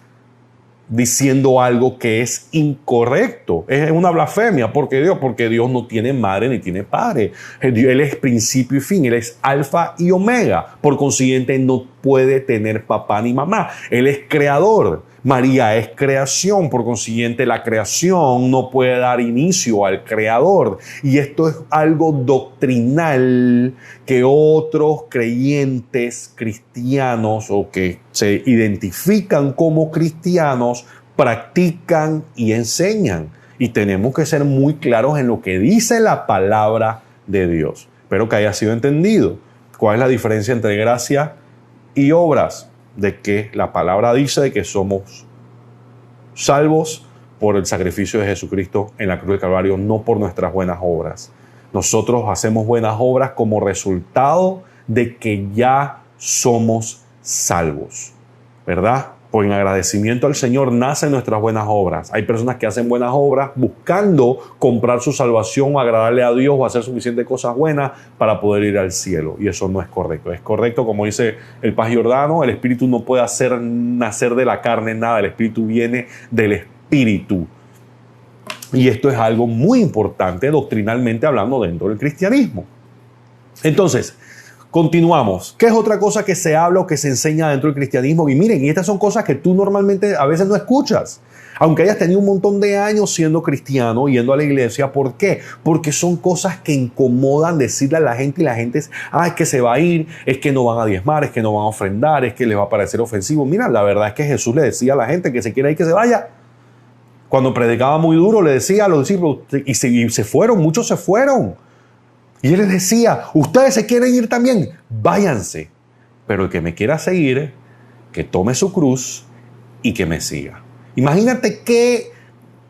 diciendo algo que es incorrecto. Es una blasfemia. Porque Dios no tiene madre ni tiene padre. Él es principio y fin. Él es alfa y omega. Por consiguiente, no puede tener papá ni mamá. Él es creador. María es creación. Por consiguiente, la creación no puede dar inicio al creador. Y esto es algo doctrinal que otros creyentes cristianos o que se identifican como cristianos practican y enseñan. Y tenemos que ser muy claros en lo que dice la palabra de Dios. Espero que haya sido entendido. ¿Cuál es la diferencia entre gracia y obras? De que la palabra dice de que somos salvos por el sacrificio de Jesucristo en la cruz del Calvario, no por nuestras buenas obras. Nosotros hacemos buenas obras como resultado de que ya somos salvos, ¿verdad? Por en agradecimiento al Señor nacen nuestras buenas obras. Hay personas que hacen buenas obras buscando comprar su salvación o agradarle a Dios o hacer suficientes cosas buenas para poder ir al cielo. Y eso no es correcto. Es correcto, como dice el Paz Giordano, el Espíritu no puede hacer nacer de la carne nada. El Espíritu viene del Espíritu. Y esto es algo muy importante doctrinalmente hablando dentro del cristianismo. Entonces, continuamos. ¿Qué es otra cosa que se habla o que se enseña dentro del cristianismo? Y miren, y estas son cosas que tú normalmente a veces no escuchas. Aunque hayas tenido un montón de años siendo cristiano, yendo a la iglesia. ¿Por qué? Porque son cosas que incomodan decirle a la gente y la gente es que se va a ir, es que no van a diezmar, es que no van a ofrendar, es que les va a parecer ofensivo. Mira, la verdad es que Jesús le decía a la gente que se quiera ir, que se vaya. Cuando predicaba muy duro, le decía a los discípulos, y se fueron, muchos se fueron. Y él les decía, ustedes se quieren ir también, váyanse. Pero el que me quiera seguir, que tome su cruz y que me siga. Imagínate que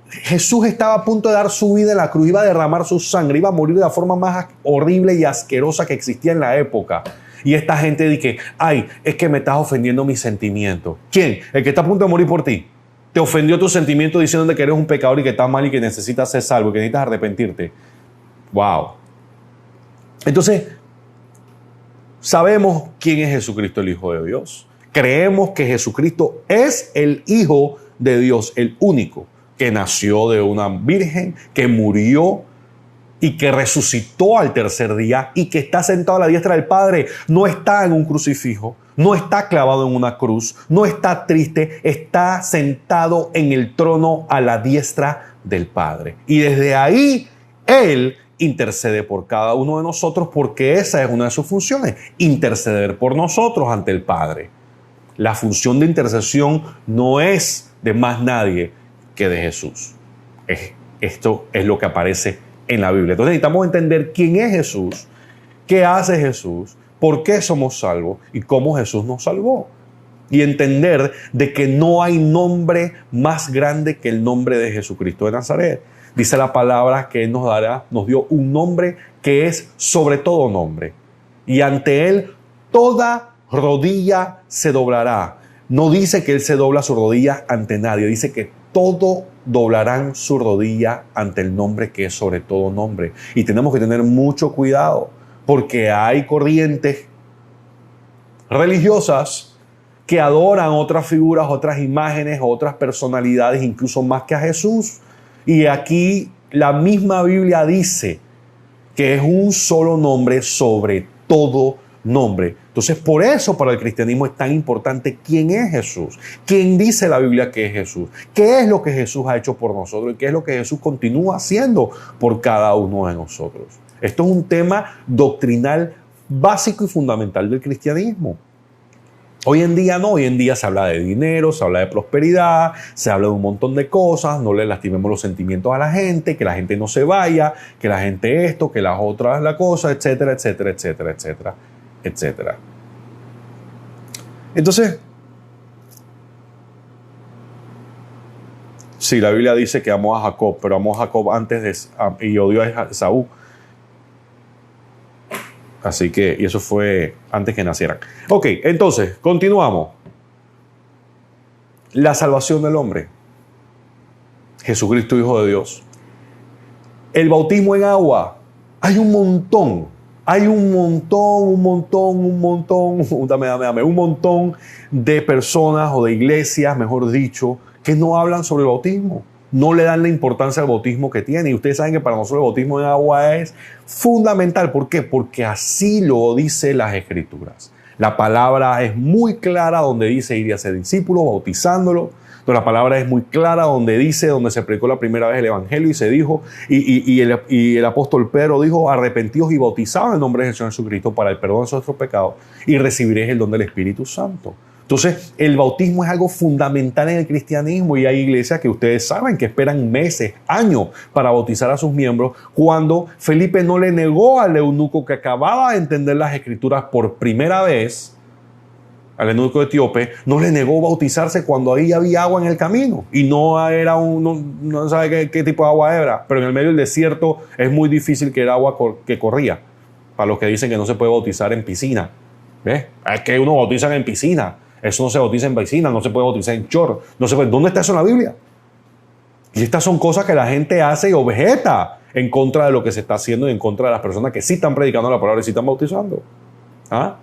Jesús estaba a punto de dar su vida en la cruz, iba a derramar su sangre, iba a morir de la forma más horrible y asquerosa que existía en la época. Y esta gente dice, es que me estás ofendiendo mis sentimientos. ¿Quién? El que está a punto de morir por ti. Te ofendió tus sentimientos diciéndote que eres un pecador y que estás mal y que necesitas ser salvo y que necesitas arrepentirte. ¡Wow! Entonces, sabemos quién es Jesucristo, el Hijo de Dios. Creemos que Jesucristo es el Hijo de Dios, el único que nació de una virgen, que murió y que resucitó al tercer día y que está sentado a la diestra del Padre, no está en un crucifijo, no está clavado en una cruz, no está triste, está sentado en el trono a la diestra del Padre. Y desde ahí, Él intercede por cada uno de nosotros, porque esa es una de sus funciones, interceder por nosotros ante el Padre. La función de intercesión no es de más nadie que de Jesús. Esto es lo que aparece en la Biblia. Entonces necesitamos entender quién es Jesús, qué hace Jesús, por qué somos salvos y cómo Jesús nos salvó. Y entender de que no hay nombre más grande que el nombre de Jesucristo de Nazaret. Dice la palabra que Él nos dio un nombre que es sobre todo nombre. Y ante Él toda rodilla se doblará. No dice que Él se dobla su rodilla ante nadie, dice que todo doblarán su rodilla ante el nombre que es sobre todo nombre. Y tenemos que tener mucho cuidado, porque hay corrientes religiosas que adoran otras figuras, otras imágenes, otras personalidades, incluso más que a Jesús. Y aquí la misma Biblia dice que es un solo nombre sobre todo nombre. Entonces, por eso para el cristianismo es tan importante quién es Jesús, quién dice la Biblia que es Jesús, qué es lo que Jesús ha hecho por nosotros y qué es lo que Jesús continúa haciendo por cada uno de nosotros. Esto es un tema doctrinal básico y fundamental del cristianismo. Hoy en día no, hoy en día se habla de dinero, se habla de prosperidad, se habla de un montón de cosas, no le lastimemos los sentimientos a la gente, que la gente no se vaya, que la gente esto, que las otras la cosa, etcétera, etcétera, etcétera, etcétera, etcétera. Entonces, sí, la Biblia dice que amó a Jacob, pero amó a Jacob antes y odió a Esaú. Así que, y eso fue antes que nacieran. Ok, entonces, continuamos. La salvación del hombre. Jesucristo, Hijo de Dios. El bautismo en agua. Hay un montón. Hay un montón de personas o de iglesias, mejor dicho, que no hablan sobre el bautismo. No le dan la importancia al bautismo que tiene. Y ustedes saben que para nosotros el bautismo en agua es fundamental. ¿Por qué? Porque así lo dicen las Escrituras. La palabra es muy clara donde dice ir y hacer discípulos, bautizándolo. Entonces la palabra es muy clara donde dice, donde se predicó la primera vez el Evangelio y se dijo, y el apóstol Pedro dijo, arrepentíos y bautizados en el nombre del Señor Jesucristo para el perdón de nuestros pecados y recibiréis el don del Espíritu Santo. Entonces, el bautismo es algo fundamental en el cristianismo y hay iglesias que ustedes saben que esperan meses, años para bautizar a sus miembros, cuando Felipe no le negó al eunuco que acababa de entender las Escrituras por primera vez, al eunuco etíope, no le negó bautizarse cuando ahí había agua en el camino y no era no sabe qué tipo de agua era, pero en el medio del desierto es muy difícil que era agua que corría, para los que dicen que no se puede bautizar en piscina. ¿Ves? Es que uno bautiza en piscina. Eso no se bautiza en piscina, no se puede bautizar en chorro. No se puede. ¿Dónde está eso en la Biblia? Y estas son cosas que la gente hace y objeta en contra de lo que se está haciendo y en contra de las personas que sí están predicando la palabra y sí están bautizando. ¿Ah?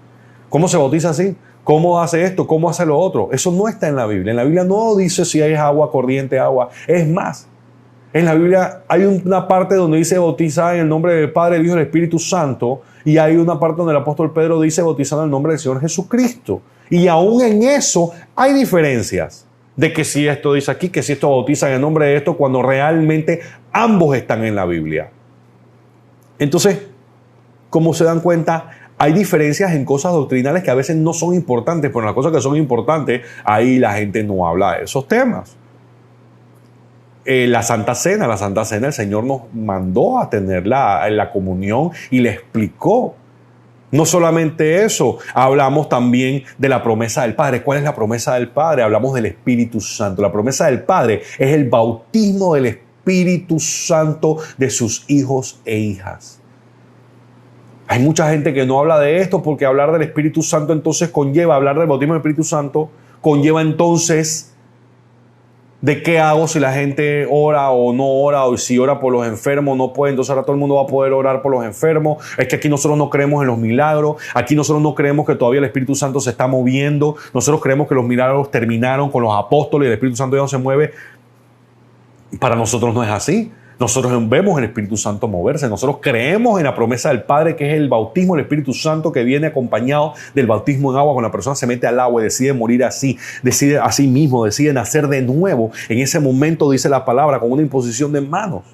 ¿Cómo se bautiza así? ¿Cómo hace esto? ¿Cómo hace lo otro? Eso no está en la Biblia. En la Biblia no dice si es agua corriente, agua. Es más, en la Biblia hay una parte donde dice bautiza en el nombre del Padre, el Hijo y el Espíritu Santo. Y hay una parte donde el apóstol Pedro dice bautizando en el nombre del Señor Jesucristo. Y aún en eso hay diferencias. De que si esto dice aquí, que si esto bautiza en el nombre de esto, cuando realmente ambos están en la Biblia. Entonces, como se dan cuenta, hay diferencias en cosas doctrinales que a veces no son importantes, pero en las cosas que son importantes, ahí la gente no habla de esos temas. La Santa Cena, el Señor nos mandó a tenerla en la comunión y le explicó. No solamente eso, hablamos también de la promesa del Padre. ¿Cuál es la promesa del Padre? Hablamos del Espíritu Santo. La promesa del Padre es el bautismo del Espíritu Santo de sus hijos e hijas. Hay mucha gente que no habla de esto porque hablar del Espíritu Santo entonces conlleva, hablar del bautismo del Espíritu Santo conlleva entonces ¿De qué hago si la gente ora o no ora? O si ora por los enfermos no puede, entonces ahora todo el mundo va a poder orar por los enfermos. Es que aquí nosotros no creemos en los milagros. Aquí nosotros no creemos que todavía el Espíritu Santo se está moviendo. Nosotros creemos que los milagros terminaron con los apóstoles y el Espíritu Santo ya no se mueve. Para nosotros no es así. Nosotros vemos el Espíritu Santo moverse. Nosotros creemos en la promesa del Padre, que es el bautismo del Espíritu Santo, que viene acompañado del bautismo en agua. Cuando la persona se mete al agua y decide morir así, decide a sí mismo, decide nacer de nuevo. En ese momento, dice la palabra, con una imposición de manos,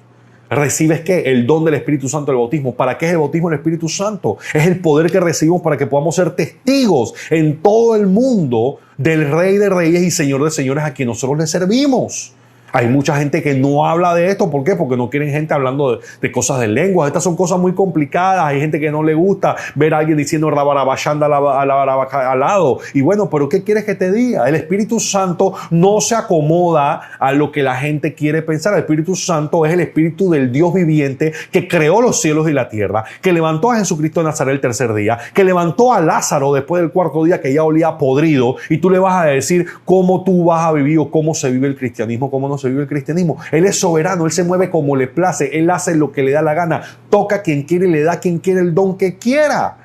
recibes ¿qué? El don del Espíritu Santo, el bautismo. ¿Para qué es el bautismo del Espíritu Santo? Es el poder que recibimos para que podamos ser testigos en todo el mundo del Rey de Reyes y Señor de Señores a quien nosotros le servimos. Hay mucha gente que no habla de esto. ¿Por qué? Porque no quieren gente hablando de cosas de lenguas. Estas son cosas muy complicadas. Hay gente que no le gusta ver a alguien diciendo rabarabashanda al lado. Y bueno, ¿pero qué quieres que te diga? El Espíritu Santo no se acomoda a lo que la gente quiere pensar. El Espíritu Santo es el Espíritu del Dios viviente que creó los cielos y la tierra, que levantó a Jesucristo de Nazaret el tercer día, que levantó a Lázaro después del cuarto día que ya olía podrido. Y tú le vas a decir cómo tú vas a vivir o cómo se vive el cristianismo, cómo no se vive el cristianismo. Él es soberano, Él se mueve como le place, Él hace lo que le da la gana, toca a quien quiere y le da a quien quiere el don que quiera.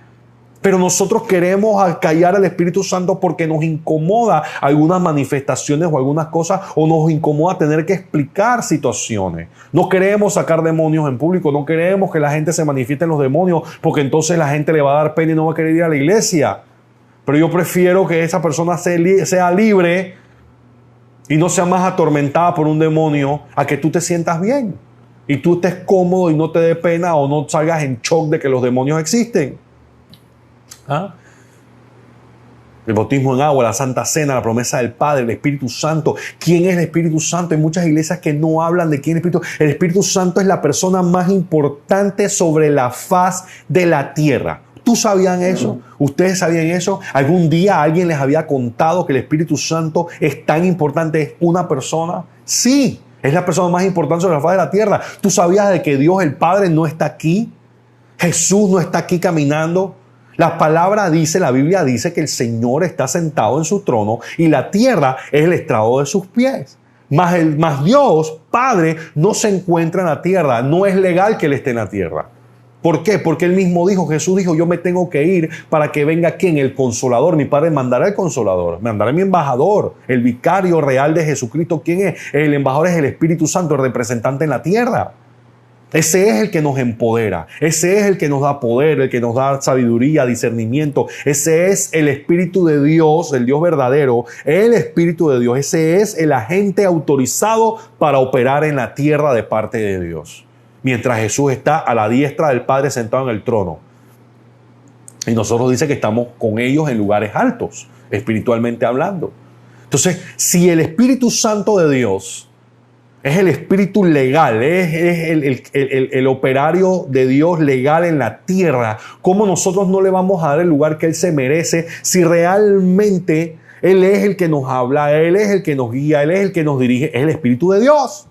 Pero nosotros queremos acallar al Espíritu Santo porque nos incomoda algunas manifestaciones o algunas cosas, o nos incomoda tener que explicar situaciones. No queremos sacar demonios en público, no queremos que la gente se manifieste en los demonios, porque entonces la gente le va a dar pena y no va a querer ir a la iglesia. Pero yo prefiero que esa persona sea libre y no sea más atormentada por un demonio, a que tú te sientas bien y tú estés cómodo y no te dé pena o no salgas en shock de que los demonios existen. ¿Ah? El bautismo en agua, la Santa Cena, la promesa del Padre, el Espíritu Santo. ¿Quién es el Espíritu Santo? Hay muchas iglesias que no hablan de quién es el Espíritu. El Espíritu Santo es la persona más importante sobre la faz de la tierra. ¿Tú sabían eso? ¿Ustedes sabían eso? ¿Algún día alguien les había contado que el Espíritu Santo es tan importante? ¿Es una persona? Sí, es la persona más importante sobre la faz de la tierra. ¿Tú sabías de que Dios el Padre no está aquí? Jesús no está aquí caminando. La palabra dice, la Biblia dice que el Señor está sentado en su trono y la tierra es el estrado de sus pies. Mas Dios, Padre, no se encuentra en la tierra. No es legal que Él esté en la tierra. ¿Por qué? Porque Él mismo dijo, Jesús dijo, yo me tengo que ir para que venga ¿quién? El Consolador. Mi Padre mandará el Consolador, mandará mi embajador, el vicario real de Jesucristo. ¿Quién es? El embajador es el Espíritu Santo, el representante en la tierra. Ese es el que nos empodera, ese es el que nos da poder, el que nos da sabiduría, discernimiento. Ese es el Espíritu de Dios, el Dios verdadero, el Espíritu de Dios. Ese es el agente autorizado para operar en la tierra de parte de Dios. Mientras Jesús está a la diestra del Padre sentado en el trono. Y nosotros dice que estamos con ellos en lugares altos, espiritualmente hablando. Entonces, si el Espíritu Santo de Dios es el espíritu legal, es el operario de Dios legal en la tierra, ¿cómo nosotros no le vamos a dar el lugar que Él se merece si realmente Él es el que nos habla, Él es el que nos guía, Él es el que nos dirige, es el Espíritu de Dios?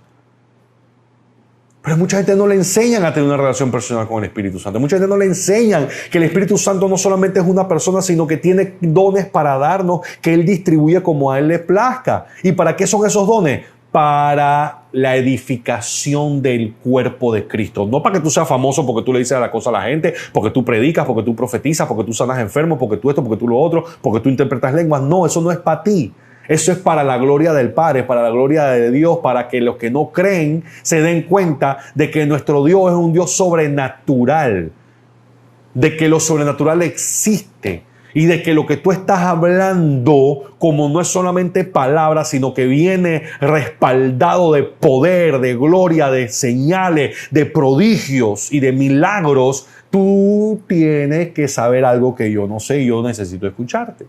Pero mucha gente no le enseñan a tener una relación personal con el Espíritu Santo. Mucha gente no le enseñan que el Espíritu Santo no solamente es una persona, sino que tiene dones para darnos, que Él distribuye como a Él le plazca. ¿Y para qué son esos dones? Para la edificación del cuerpo de Cristo. No para que tú seas famoso porque tú le dices la cosa a la gente, porque tú predicas, porque tú profetizas, porque tú sanas enfermos, porque tú esto, porque tú lo otro, porque tú interpretas lenguas. No, eso no es para ti. Eso es para la gloria del Padre, para la gloria de Dios, para que los que no creen se den cuenta de que nuestro Dios es un Dios sobrenatural, de que lo sobrenatural existe y de que lo que tú estás hablando, como no es solamente palabras, sino que viene respaldado de poder, de gloria, de señales, de prodigios y de milagros, tú tienes que saber algo que yo no sé y yo necesito escucharte.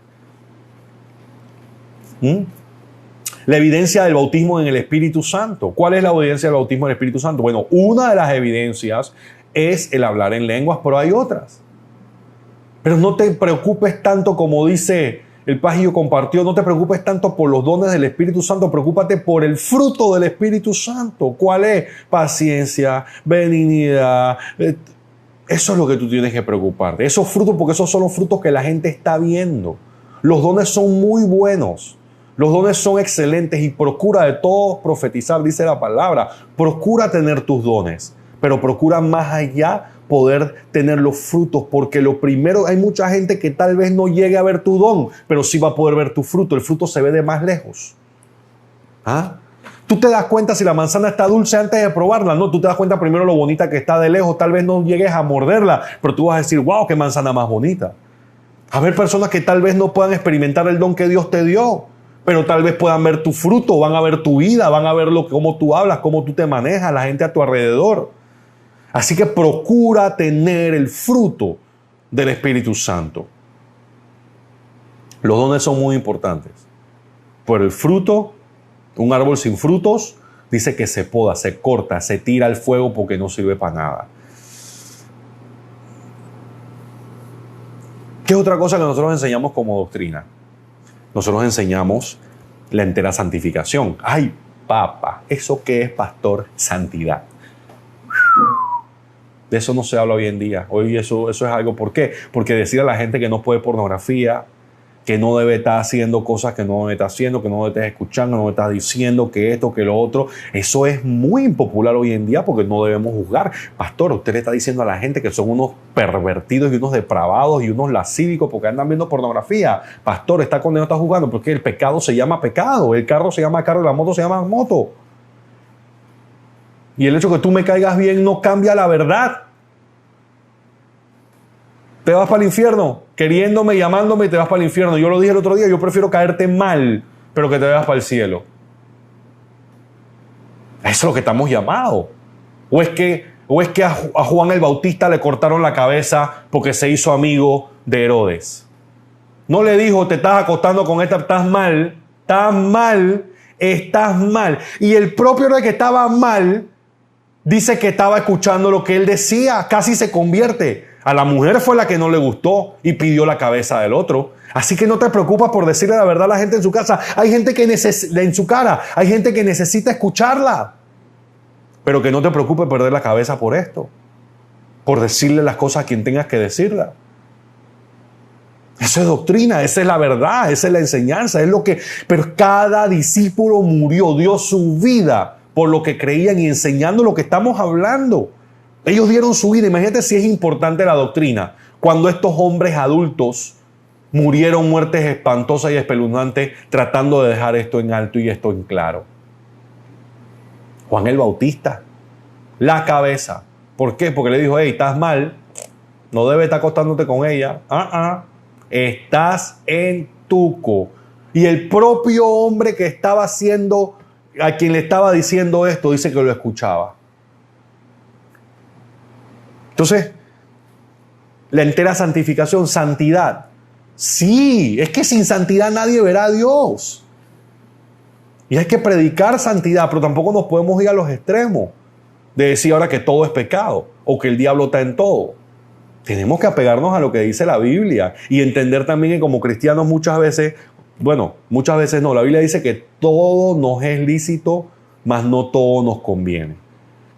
La evidencia del bautismo en el Espíritu Santo. ¿Cuál es la evidencia del bautismo en el Espíritu Santo? Bueno, una de las evidencias es el hablar en lenguas, pero hay otras. Pero no te preocupes tanto, como dice el Pajillo compartió, no te preocupes tanto por los dones del Espíritu Santo, preocúpate por el fruto del Espíritu Santo. ¿Cuál es? Paciencia, benignidad. Eso es lo que tú tienes que preocuparte. Esos frutos, porque esos son los frutos que la gente está viendo. Los dones son muy buenos. Los dones son excelentes y procura de todos profetizar, dice la palabra. Procura tener tus dones, pero procura más allá poder tener los frutos, porque lo primero, hay mucha gente que tal vez no llegue a ver tu don, pero sí va a poder ver tu fruto. El fruto se ve de más lejos. ¿Ah? Tú te das cuenta si la manzana está dulce antes de probarla, ¿no? Tú te das cuenta primero lo bonita que está de lejos, tal vez no llegues a morderla, pero tú vas a decir, wow, qué manzana más bonita. A ver, personas que tal vez no puedan experimentar el don que Dios te dio, pero tal vez puedan ver tu fruto, van a ver tu vida, van a ver cómo tú hablas, cómo tú te manejas, la gente a tu alrededor. Así que procura tener el fruto del Espíritu Santo. Los dones son muy importantes. Por el fruto, un árbol sin frutos, dice que se poda, se corta, se tira al fuego porque no sirve para nada. ¿Qué otra cosa que nosotros enseñamos como doctrina? Nosotros enseñamos la entera santificación. ¡Ay, papa! ¿Eso qué es, pastor? Santidad. De eso no se habla hoy en día. Hoy eso es algo. ¿Por qué? Porque decir a la gente que no puede pornografía, que no debe estar haciendo cosas que no debe estar haciendo, que no debe estar escuchando, no debe estar diciendo que esto, que lo otro, eso es muy impopular hoy en día porque no debemos juzgar. Pastor, usted le está diciendo a la gente que son unos pervertidos y unos depravados y unos lascívicos porque andan viendo pornografía. Pastor, está condenado, está juzgando porque el pecado se llama pecado, el carro se llama carro y la moto se llama moto. Y el hecho de que tú me caigas bien no cambia la verdad. Te vas para el infierno, queriéndome, llamándome, y te vas para el infierno. Yo lo dije el otro día, yo prefiero caerte mal, pero que te vayas para el cielo. Eso es lo que estamos llamados. ¿O es que a Juan el Bautista le cortaron la cabeza porque se hizo amigo de Herodes? No le dijo, te estás acostando con esta, estás mal, estás mal, estás mal. Y el propio Herodes que estaba mal, dice que estaba escuchando lo que él decía, casi se convierte. A la mujer fue la que no le gustó y pidió la cabeza del otro. Así que no te preocupes por decirle la verdad a la gente en su casa. Hay gente que en su cara, hay gente que necesita escucharla. Pero que no te preocupes perder la cabeza por esto. Por decirle las cosas a quien tengas que decirla. Eso es doctrina, esa es la verdad, esa es la enseñanza, es lo que. Pero cada discípulo murió, dio su vida por lo que creían y enseñando lo que estamos hablando. Ellos dieron su vida. Imagínate si es importante la doctrina. Cuando estos hombres adultos murieron muertes espantosas y espeluznantes tratando de dejar esto en alto y esto en claro. Juan el Bautista, la cabeza. ¿Por qué? Porque le dijo, hey, estás mal, no debes estar acostándote con ella. Estás en tuco. Y el propio hombre que estaba haciendo, a quien le estaba diciendo esto, dice que lo escuchaba. Entonces, la entera santificación, santidad. Sí, es que sin santidad nadie verá a Dios. Y hay que predicar santidad, pero tampoco nos podemos ir a los extremos de decir ahora que todo es pecado o que el diablo está en todo. Tenemos que apegarnos a lo que dice la Biblia y entender también que como cristianos muchas veces no, la Biblia dice que todo nos es lícito, mas no todo nos conviene.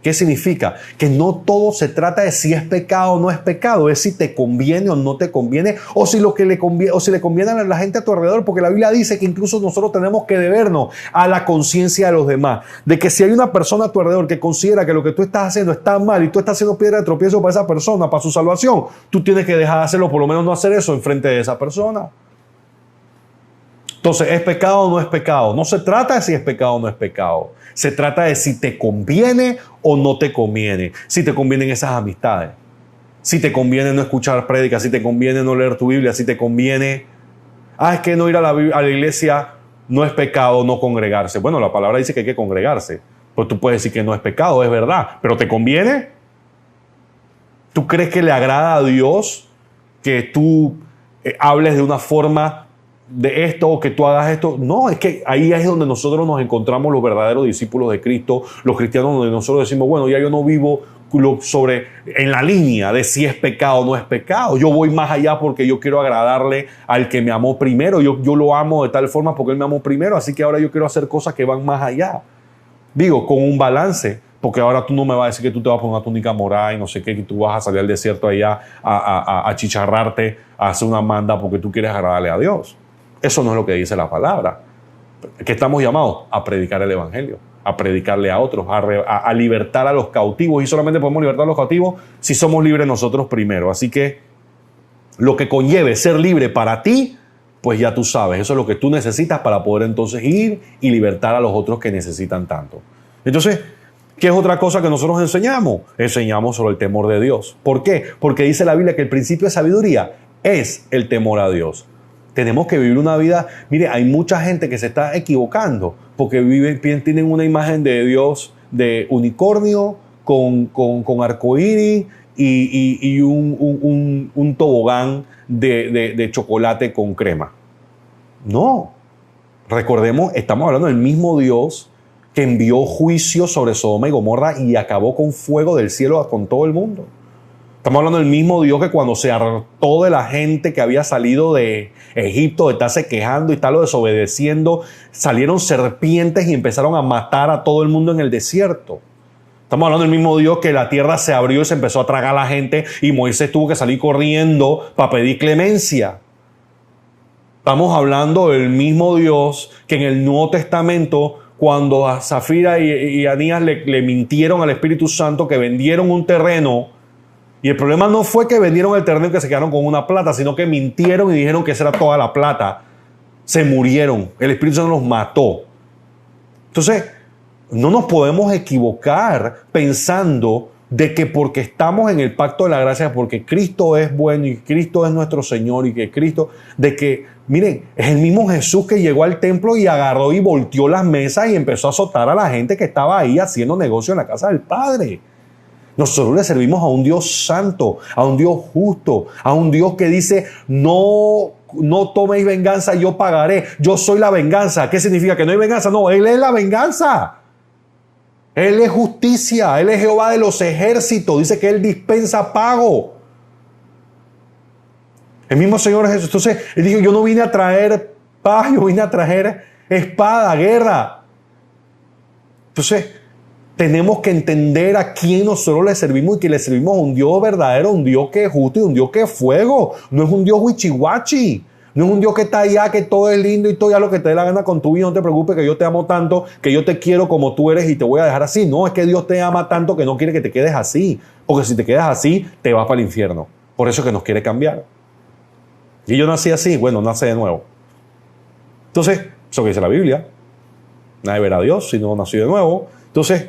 ¿Qué significa? Que no todo se trata de si es pecado o no es pecado, es si te conviene o no te conviene, o si le conviene a la gente a tu alrededor, porque la Biblia dice que incluso nosotros tenemos que debernos a la conciencia de los demás, de que si hay una persona a tu alrededor que considera que lo que tú estás haciendo está mal y tú estás haciendo piedra de tropiezo para esa persona, para su salvación, tú tienes que dejar de hacerlo, por lo menos no hacer eso enfrente de esa persona. Entonces, ¿es pecado o no es pecado? No se trata de si es pecado o no es pecado. Se trata de si te conviene o no te conviene. Si te convienen esas amistades. Si te conviene no escuchar prédicas. Si te conviene no leer tu Biblia. Si te conviene... es que no ir a la iglesia no es pecado, no congregarse. Bueno, la palabra dice que hay que congregarse. Pues tú puedes decir que no es pecado, es verdad. ¿Pero te conviene? ¿Tú crees que le agrada a Dios que tú hables de una forma de esto o que tú hagas esto? No, es que ahí es donde nosotros nos encontramos los verdaderos discípulos de Cristo, los cristianos, donde nosotros decimos, bueno, ya yo no vivo en la línea de si es pecado o no es pecado. Yo voy más allá porque yo quiero agradarle al que me amó primero. Yo lo amo de tal forma porque él me amó primero, así que ahora yo quiero hacer cosas que van más allá. Digo, con un balance, porque ahora tú no me vas a decir que tú te vas a poner una túnica morada y no sé qué, que tú vas a salir al desierto allá a chicharrarte, a hacer una manda porque tú quieres agradarle a Dios. Eso no es lo que dice la palabra. ¿Qué estamos llamados? A predicar el evangelio, a predicarle a otros, a libertar a los cautivos. Y solamente podemos libertar a los cautivos si somos libres nosotros primero. Así que lo que conlleve ser libre para ti, pues ya tú sabes, eso es lo que tú necesitas para poder entonces ir y libertar a los otros que necesitan tanto. Entonces, ¿qué es otra cosa que nosotros enseñamos? Enseñamos sobre el temor de Dios. ¿Por qué? Porque dice la Biblia que el principio de sabiduría es el temor a Dios. Tenemos que vivir una vida. Mire, hay mucha gente que se está equivocando porque tienen una imagen de Dios de unicornio con arcoíris y un tobogán de chocolate con crema. No. Recordemos, estamos hablando del mismo Dios que envió juicio sobre Sodoma y Gomorra y acabó con fuego del cielo con todo el mundo. Estamos hablando del mismo Dios que cuando se hartó de la gente que había salido de Egipto, de estarse quejando y estarlo desobedeciendo, salieron serpientes y empezaron a matar a todo el mundo en el desierto. Estamos hablando del mismo Dios que la tierra se abrió y se empezó a tragar a la gente y Moisés tuvo que salir corriendo para pedir clemencia. Estamos hablando del mismo Dios que en el Nuevo Testamento, cuando a Zafira y Anías le mintieron al Espíritu Santo, que vendieron un terreno, y el problema no fue que vendieron el terreno y que se quedaron con una plata, sino que mintieron y dijeron que esa era toda la plata. Se murieron, el Espíritu Santo los mató. Entonces, no nos podemos equivocar pensando de que porque estamos en el pacto de la gracia, porque Cristo es bueno y Cristo es nuestro Señor y que Cristo, de que, miren, es el mismo Jesús que llegó al templo y agarró y volteó las mesas y empezó a azotar a la gente que estaba ahí haciendo negocio en la casa del Padre. Nosotros le servimos a un Dios santo, a un Dios justo, a un Dios que dice, no toméis venganza, yo pagaré, yo soy la venganza. ¿Qué significa? Que no hay venganza. No, Él es la venganza. Él es justicia, Él es Jehová de los ejércitos, dice que Él dispensa pago. El mismo Señor Jesús. Entonces, Él dijo, yo no vine a traer paz, yo vine a traer espada, guerra. Entonces, tenemos que entender a quién nosotros le servimos y que le servimos a un Dios verdadero, un Dios que es justo y un Dios que es fuego. No es un Dios huichihuachi. No es un Dios que está allá, que todo es lindo y todo ya lo que te dé la gana con tu vida. No te preocupes, que yo te amo tanto, que yo te quiero como tú eres y te voy a dejar así. No, es que Dios te ama tanto que no quiere que te quedes así. Porque si te quedas así, te vas para el infierno. Por eso es que nos quiere cambiar. Y yo nací así, bueno, nace de nuevo. Entonces, eso que dice la Biblia. Nadie verá a Dios si no nació de nuevo. Entonces,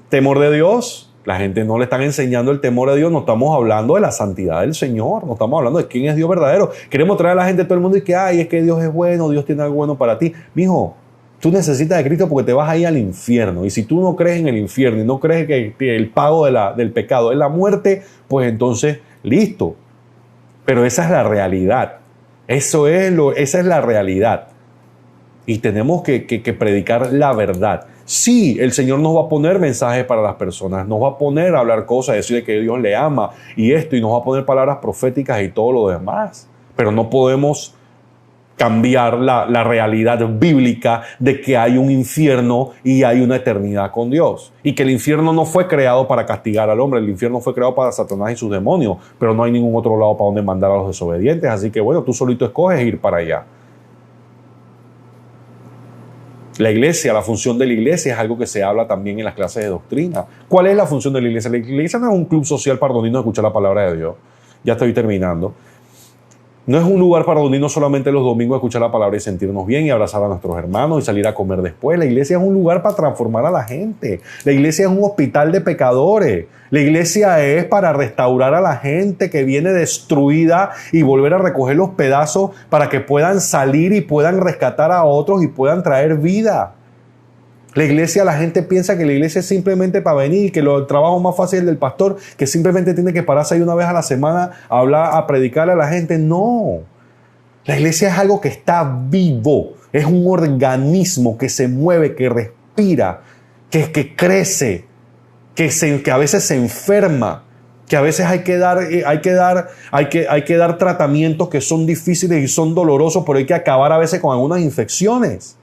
temor de Dios. La gente no le están enseñando el temor de Dios. No estamos hablando de la santidad del Señor. No estamos hablando de quién es Dios verdadero. Queremos traer a la gente, todo el mundo, y que, ay, es que Dios es bueno, Dios tiene algo bueno para ti. Mijo, tú necesitas de Cristo porque te vas a ir al infierno. Y si tú no crees en el infierno y no crees que el pago del pecado es la muerte, pues entonces, listo. Pero esa es la realidad. Esa es la realidad. Y tenemos que predicar la verdad. Sí, el Señor nos va a poner mensajes para las personas, nos va a poner a hablar cosas, decirle que Dios le ama y esto, y nos va a poner palabras proféticas y todo lo demás. Pero no podemos cambiar la realidad bíblica de que hay un infierno y hay una eternidad con Dios. Y que el infierno no fue creado para castigar al hombre, el infierno fue creado para Satanás y sus demonios, pero no hay ningún otro lado para donde mandar a los desobedientes. Así que bueno, tú solito escoges ir para allá. La iglesia, la función de la iglesia es algo que se habla también en las clases de doctrina. ¿Cuál es la función de la iglesia? La iglesia no es un club social para donde no escuchar la palabra de Dios. Ya estoy terminando. No es un lugar para donde no solamente los domingos escuchar la palabra y sentirnos bien y abrazar a nuestros hermanos y salir a comer después. La iglesia es un lugar para transformar a la gente. La iglesia es un hospital de pecadores. La iglesia es para restaurar a la gente que viene destruida y volver a recoger los pedazos para que puedan salir y puedan rescatar a otros y puedan traer vida. La iglesia, la gente piensa que la iglesia es simplemente para venir, que el trabajo más fácil del pastor, que simplemente tiene que pararse ahí una vez a la semana a hablar, a predicarle a la gente. No. La iglesia es algo que está vivo. Es un organismo que se mueve, que respira, que crece, que a veces se enferma, que a veces hay que dar tratamientos que son difíciles y son dolorosos, pero hay que acabar a veces con algunas infecciones.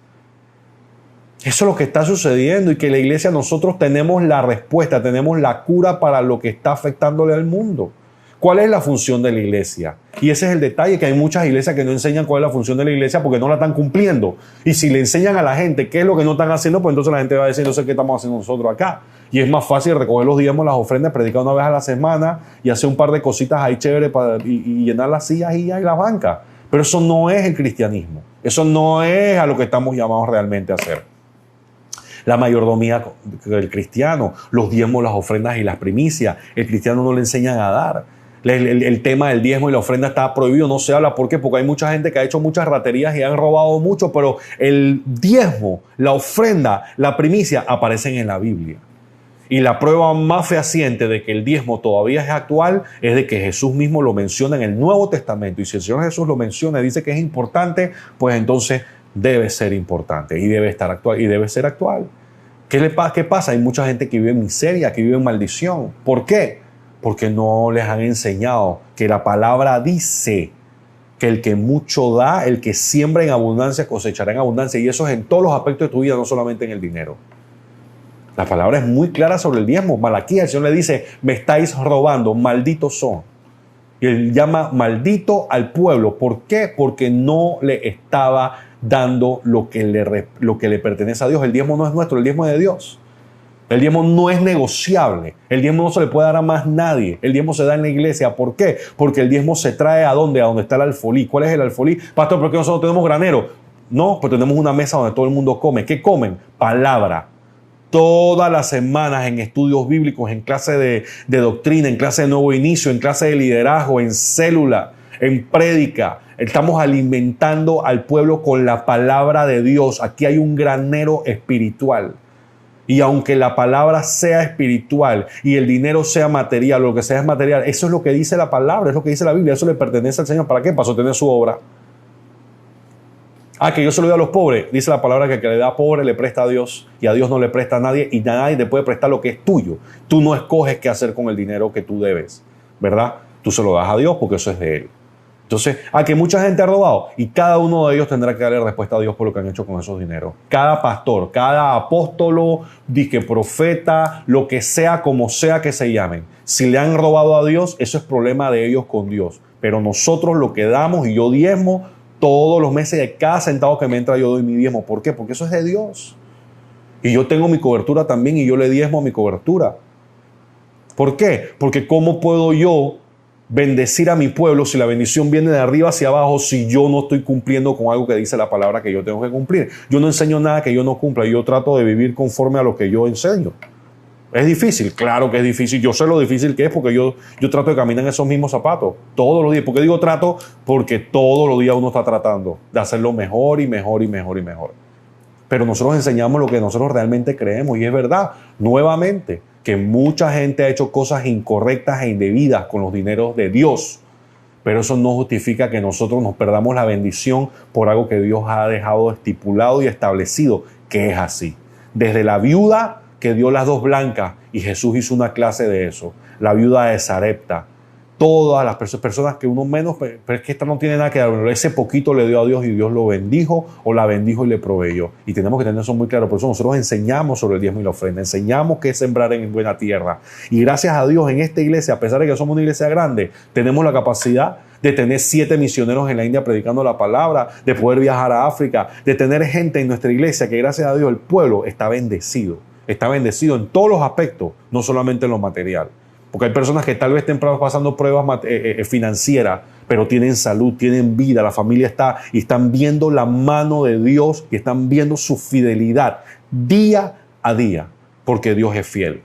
Eso es lo que está sucediendo y que la iglesia nosotros tenemos la respuesta, tenemos la cura para lo que está afectándole al mundo. ¿Cuál es la función de la iglesia? Y ese es el detalle, que hay muchas iglesias que no enseñan cuál es la función de la iglesia porque no la están cumpliendo. Y si le enseñan a la gente qué es lo que no están haciendo, pues entonces la gente va a decir, no sé qué estamos haciendo nosotros acá. Y es más fácil recoger los diezmos, las ofrendas, predicar una vez a la semana y hacer un par de cositas ahí chéveres y llenar las sillas y las bancas. Pero eso no es el cristianismo. Eso no es a lo que estamos llamados realmente a hacer. La mayordomía del cristiano, los diezmos, las ofrendas y las primicias, el cristiano no le enseñan a dar. El tema del diezmo y la ofrenda está prohibido, no se habla. ¿Por qué? Porque hay mucha gente que ha hecho muchas raterías y han robado mucho, pero el diezmo, la ofrenda, la primicia aparecen en la Biblia. Y la prueba más fehaciente de que el diezmo todavía es actual es de que Jesús mismo lo menciona en el Nuevo Testamento. Y si el Señor Jesús lo menciona y dice que es importante, pues entonces debe ser importante y debe estar actual y debe ser actual. ¿Qué pasa? Hay mucha gente que vive en miseria, que vive en maldición. ¿Por qué? Porque no les han enseñado que la palabra dice que el que mucho da, el que siembra en abundancia, cosechará en abundancia. Y eso es en todos los aspectos de tu vida, no solamente en el dinero. La palabra es muy clara sobre el diezmo. Malaquías, el Señor le dice, me estáis robando, malditos son. Y él llama maldito al pueblo. ¿Por qué? Porque no le estaba dando lo que le pertenece a Dios. El diezmo no es nuestro, el diezmo es de Dios. El diezmo no es negociable. El diezmo no se le puede dar a más nadie. El diezmo se da en la iglesia. ¿Por qué? Porque el diezmo se trae ¿a dónde? A donde está el alfolí. ¿Cuál es el alfolí? Pastor, ¿por qué nosotros tenemos granero? No, pues tenemos una mesa donde todo el mundo come. ¿Qué comen? Palabra. Todas las semanas en estudios bíblicos, en clase de doctrina, en clase de nuevo inicio, en clase de liderazgo, en célula, en prédica. Estamos alimentando al pueblo con la palabra de Dios. Aquí hay un granero espiritual. Y aunque la palabra sea espiritual y el dinero sea material, lo que sea es material, eso es lo que dice la palabra, es lo que dice la Biblia, eso le pertenece al Señor. ¿Para qué? Para sostener su obra. Que yo se lo doy a los pobres. Dice la palabra que el que le da a pobre le presta a Dios y a Dios no le presta a nadie y nadie te puede prestar lo que es tuyo. Tú no escoges qué hacer con el dinero que tú debes, ¿verdad? Tú se lo das a Dios porque eso es de Él. Entonces, que mucha gente ha robado y cada uno de ellos tendrá que darle respuesta a Dios por lo que han hecho con esos dineros. Cada pastor, cada apóstolo, disque profeta, lo que sea, como sea que se llamen. Si le han robado a Dios, eso es problema de ellos con Dios. Pero nosotros lo que damos, y yo diezmo todos los meses, de cada centavo que me entra yo doy mi diezmo. ¿Por qué? Porque eso es de Dios. Y yo tengo mi cobertura también y yo le diezmo a mi cobertura. ¿Por qué? Porque ¿cómo puedo yo bendecir a mi pueblo si la bendición viene de arriba hacia abajo, si yo no estoy cumpliendo con algo que dice la palabra que yo tengo que cumplir? Yo no enseño nada que yo no cumpla, yo trato de vivir conforme a lo que yo enseño. ¿Es difícil? Claro que es difícil. Yo sé lo difícil que es porque yo trato de caminar en esos mismos zapatos todos los días. ¿Por qué digo trato? Porque todos los días uno está tratando de hacerlo mejor y mejor y mejor y mejor. Pero nosotros enseñamos lo que nosotros realmente creemos y es verdad, nuevamente, que mucha gente ha hecho cosas incorrectas e indebidas con los dineros de Dios. Pero eso no justifica que nosotros nos perdamos la bendición por algo que Dios ha dejado estipulado y establecido, que es así. Desde la viuda que dio las dos blancas, y Jesús hizo una clase de eso, la viuda de Sarepta, todas las personas que uno menos, pero es que esta no tiene nada que dar, ese poquito le dio a Dios y Dios lo bendijo o la bendijo y le proveyó. Y tenemos que tener eso muy claro. Por eso nosotros enseñamos sobre el diezmo y la ofrenda, enseñamos qué es sembrar en buena tierra. Y gracias a Dios en esta iglesia, a pesar de que somos una iglesia grande, tenemos la capacidad de tener 7 misioneros en la India predicando la palabra, de poder viajar a África, de tener gente en nuestra iglesia que gracias a Dios el pueblo está bendecido en todos los aspectos, no solamente en lo material. Porque hay personas que tal vez estén pasando pruebas financieras, pero tienen salud, tienen vida, la familia está y están viendo la mano de Dios y están viendo su fidelidad día a día, porque Dios es fiel.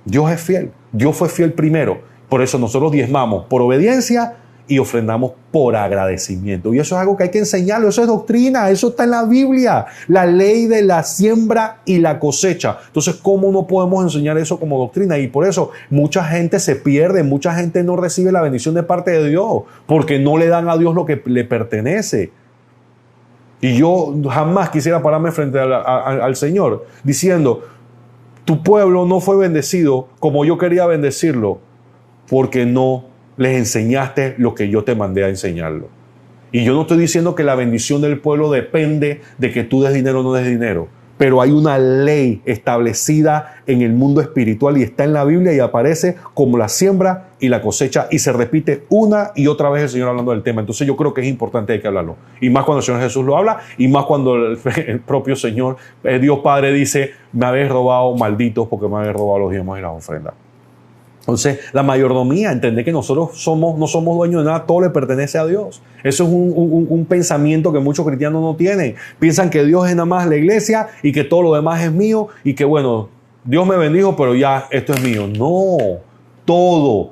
Dios es fiel. Dios fue fiel primero. Por eso nosotros diezmamos por obediencia y ofrendamos por agradecimiento. Y eso es algo que hay que enseñarlo. Eso es doctrina. Eso está en la Biblia. La ley de la siembra y la cosecha. Entonces, ¿cómo no podemos enseñar eso como doctrina? Y por eso mucha gente se pierde. Mucha gente no recibe la bendición de parte de Dios porque no le dan a Dios lo que le pertenece. Y yo jamás quisiera pararme frente al Señor diciendo, tu pueblo no fue bendecido como yo quería bendecirlo porque no les enseñaste lo que yo te mandé a enseñarlo. Y yo no estoy diciendo que la bendición del pueblo depende de que tú des dinero o no des dinero, pero hay una ley establecida en el mundo espiritual y está en la Biblia y aparece como la siembra y la cosecha y se repite una y otra vez el Señor hablando del tema. Entonces yo creo que es importante, hay que hablarlo. Y más cuando el Señor Jesús lo habla y más cuando el propio Señor, Dios Padre dice, me habéis robado, malditos, porque me habéis robado los diezmos y las ofrendas. Entonces, la mayordomía, entender que nosotros no somos dueños de nada, todo le pertenece a Dios. Eso es un pensamiento que muchos cristianos no tienen. Piensan que Dios es nada más la iglesia y que todo lo demás es mío y que, bueno, Dios me bendijo, pero ya esto es mío. No, todo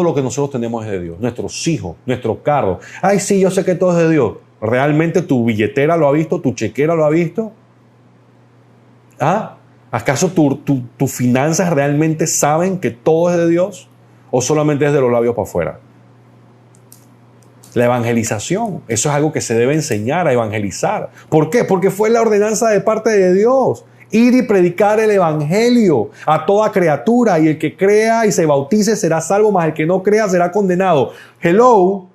lo que nosotros tenemos es de Dios. Nuestros hijos, nuestro carro. Ay, sí, yo sé que todo es de Dios. ¿Realmente tu billetera lo ha visto? ¿Tu chequera lo ha visto? ¿Ah? ¿Acaso tus finanzas realmente saben que todo es de Dios? ¿O solamente es de los labios para afuera? La evangelización, eso es algo que se debe enseñar a evangelizar. ¿Por qué? Porque fue la ordenanza de parte de Dios. Ir y predicar el evangelio a toda criatura, y el que crea y se bautice será salvo, mas el que no crea será condenado. Hello.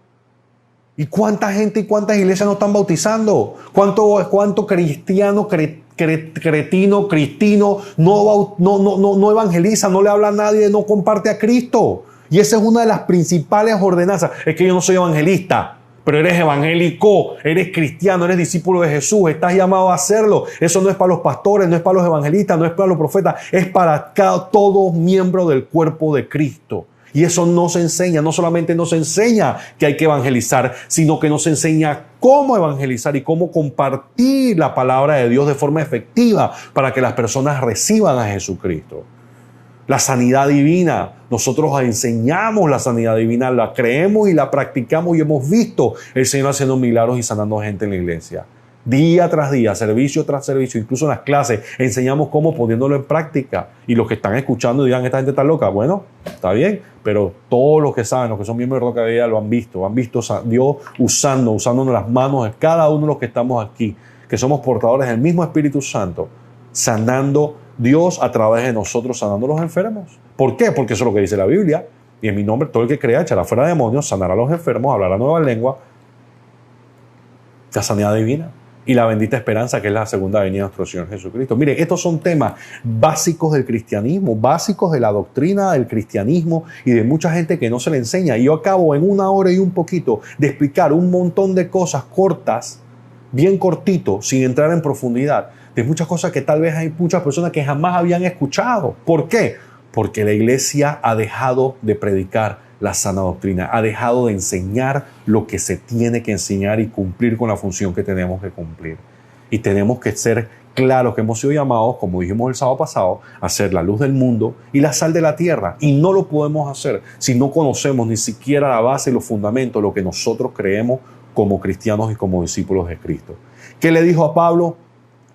¿Y cuánta gente y cuántas iglesias no están bautizando? ¿Cuánto cristiano cretino, cristino, no evangeliza, no le habla a nadie, no comparte a Cristo? Y esa es una de las principales ordenanzas. Es que yo no soy evangelista, pero eres evangélico, eres cristiano, eres discípulo de Jesús, estás llamado a hacerlo. Eso no es para los pastores, no es para los evangelistas, no es para los profetas, es para todo miembro del cuerpo de Cristo. Y eso no se enseña, no solamente nos enseña que hay que evangelizar, sino que nos enseña cómo evangelizar y cómo compartir la palabra de Dios de forma efectiva para que las personas reciban a Jesucristo. La sanidad divina, nosotros enseñamos la sanidad divina, la creemos y la practicamos y hemos visto el Señor haciendo milagros y sanando gente en la iglesia. Día tras día, servicio tras servicio, incluso en las clases, enseñamos cómo poniéndolo en práctica. Y los que están escuchando dirán, esta gente está loca. Bueno, está bien, pero todos los que saben, los que son miembros de Roca de Vida, lo han visto a Dios usándonos las manos de cada uno de los que estamos aquí, que somos portadores del mismo Espíritu Santo, sanando Dios a través de nosotros, sanando a los enfermos. ¿Por qué? Porque eso es lo que dice la Biblia. Y en mi nombre, todo el que crea echará fuera demonios, sanará a los enfermos, hablará nueva lengua. La sanidad divina. Y la bendita esperanza, que es la segunda venida de nuestro Señor Jesucristo. Miren, estos son temas básicos del cristianismo, básicos de la doctrina del cristianismo y de mucha gente que no se le enseña. Y yo acabo en 1 hora y un poquito de explicar un montón de cosas cortas, bien cortito, sin entrar en profundidad, de muchas cosas que tal vez hay muchas personas que jamás habían escuchado. ¿Por qué? Porque la iglesia ha dejado de predicar la sana doctrina, ha dejado de enseñar lo que se tiene que enseñar y cumplir con la función que tenemos que cumplir. Y tenemos que ser claros que hemos sido llamados, como dijimos el sábado pasado, a ser la luz del mundo y la sal de la tierra. Y no lo podemos hacer si no conocemos ni siquiera la base y los fundamentos, lo que nosotros creemos como cristianos y como discípulos de Cristo. ¿Qué le dijo a Pablo?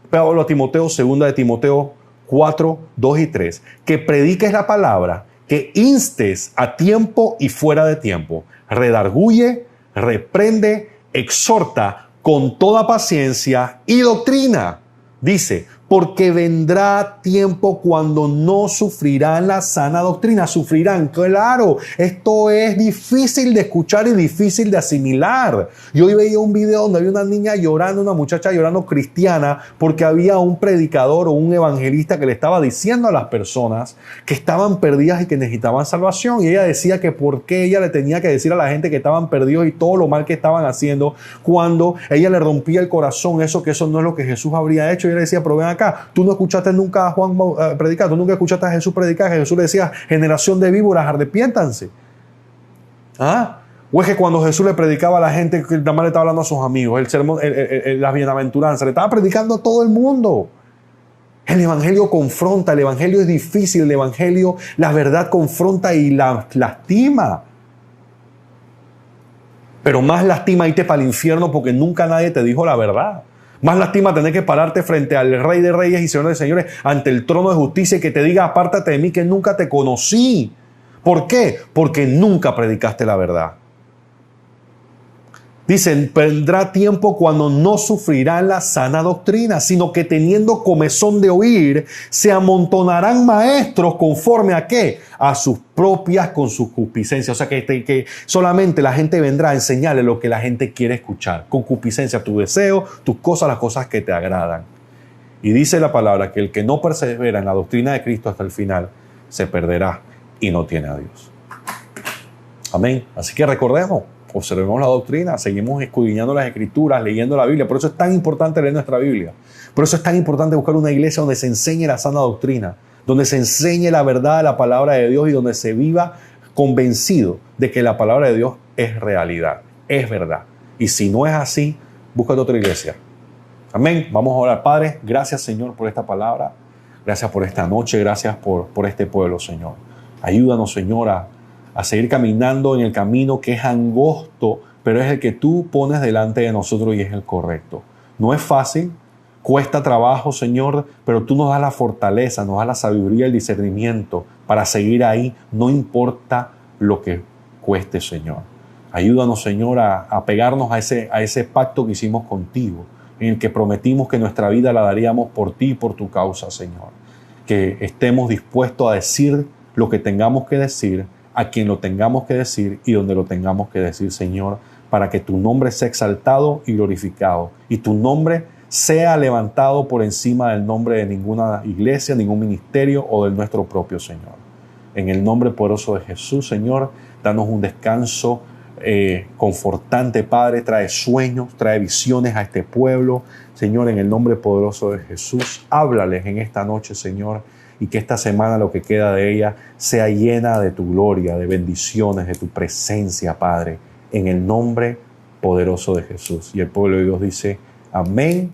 Pablo a Timoteo, 2 de Timoteo 4, 2 y 3, que prediques la palabra, que instes a tiempo y fuera de tiempo, redarguye, reprende, exhorta con toda paciencia y doctrina. Dice, porque vendrá tiempo cuando no sufrirán la sana doctrina. Sufrirán, claro, esto es difícil de escuchar y difícil de asimilar. Yo hoy veía un video donde había una niña llorando, una muchacha llorando cristiana, porque había un predicador o un evangelista que le estaba diciendo a las personas que estaban perdidas y que necesitaban salvación. Y ella decía que por qué ella le tenía que decir a la gente que estaban perdidos y todo lo mal que estaban haciendo, cuando ella le rompía el corazón que eso no es lo que Jesús habría hecho. Y ella le decía, pero ven acá, tú no escuchaste nunca a Juan predicar, tú nunca escuchaste a Jesús predicar, que Jesús le decía, generación de víboras, arrepiéntanse. ¿Ah? O es que cuando Jesús le predicaba a la gente, que nada más le estaba hablando a sus amigos, el sermón, las bienaventuranzas, le estaba predicando a todo el mundo. El evangelio confronta, el evangelio es difícil, el evangelio, la verdad confronta y la lastima. Pero más lastima irte para el infierno porque nunca nadie te dijo la verdad. Más lastima tener que pararte frente al Rey de Reyes y Señor de Señores ante el trono de justicia y que te diga, apártate de mí que nunca te conocí. ¿Por qué? Porque nunca predicaste la verdad. Dicen, vendrá tiempo cuando no sufrirán la sana doctrina, sino que teniendo comezón de oír, se amontonarán maestros conforme a ¿qué? A sus propias concupiscencias. O sea, que solamente la gente vendrá a enseñarle lo que la gente quiere escuchar. Concupiscencia, tu deseo, tus cosas, las cosas que te agradan. Y dice la palabra que el que no persevera en la doctrina de Cristo hasta el final se perderá y no tiene a Dios. Amén. Así que recordemos, observemos la doctrina, seguimos escudriñando las Escrituras, leyendo la Biblia. Por eso es tan importante leer nuestra Biblia. Por eso es tan importante buscar una iglesia donde se enseñe la sana doctrina, donde se enseñe la verdad de la palabra de Dios y donde se viva convencido de que la palabra de Dios es realidad, es verdad. Y si no es así, búscate otra iglesia. Amén. Vamos a orar. Padre, gracias, Señor, por esta palabra. Gracias por esta noche. Gracias por este pueblo, Señor. Ayúdanos, Señor, a seguir caminando en el camino que es angosto, pero es el que tú pones delante de nosotros y es el correcto. No es fácil, cuesta trabajo, Señor, pero tú nos das la fortaleza, nos das la sabiduría, el discernimiento para seguir ahí, no importa lo que cueste, Señor. Ayúdanos, Señor, a pegarnos a ese pacto que hicimos contigo, en el que prometimos que nuestra vida la daríamos por ti y por tu causa, Señor. Que estemos dispuestos a decir lo que tengamos que decir, a quien lo tengamos que decir y donde lo tengamos que decir, Señor, para que tu nombre sea exaltado y glorificado y tu nombre sea levantado por encima del nombre de ninguna iglesia, ningún ministerio o del nuestro propio, Señor. En el nombre poderoso de Jesús, Señor, danos un descanso confortante, Padre. Trae sueños, trae visiones a este pueblo, Señor, en el nombre poderoso de Jesús. Háblales en esta noche, Señor, y que esta semana, lo que queda de ella, sea llena de tu gloria, de bendiciones, de tu presencia, Padre, en el nombre poderoso de Jesús. Y el pueblo de Dios dice, amén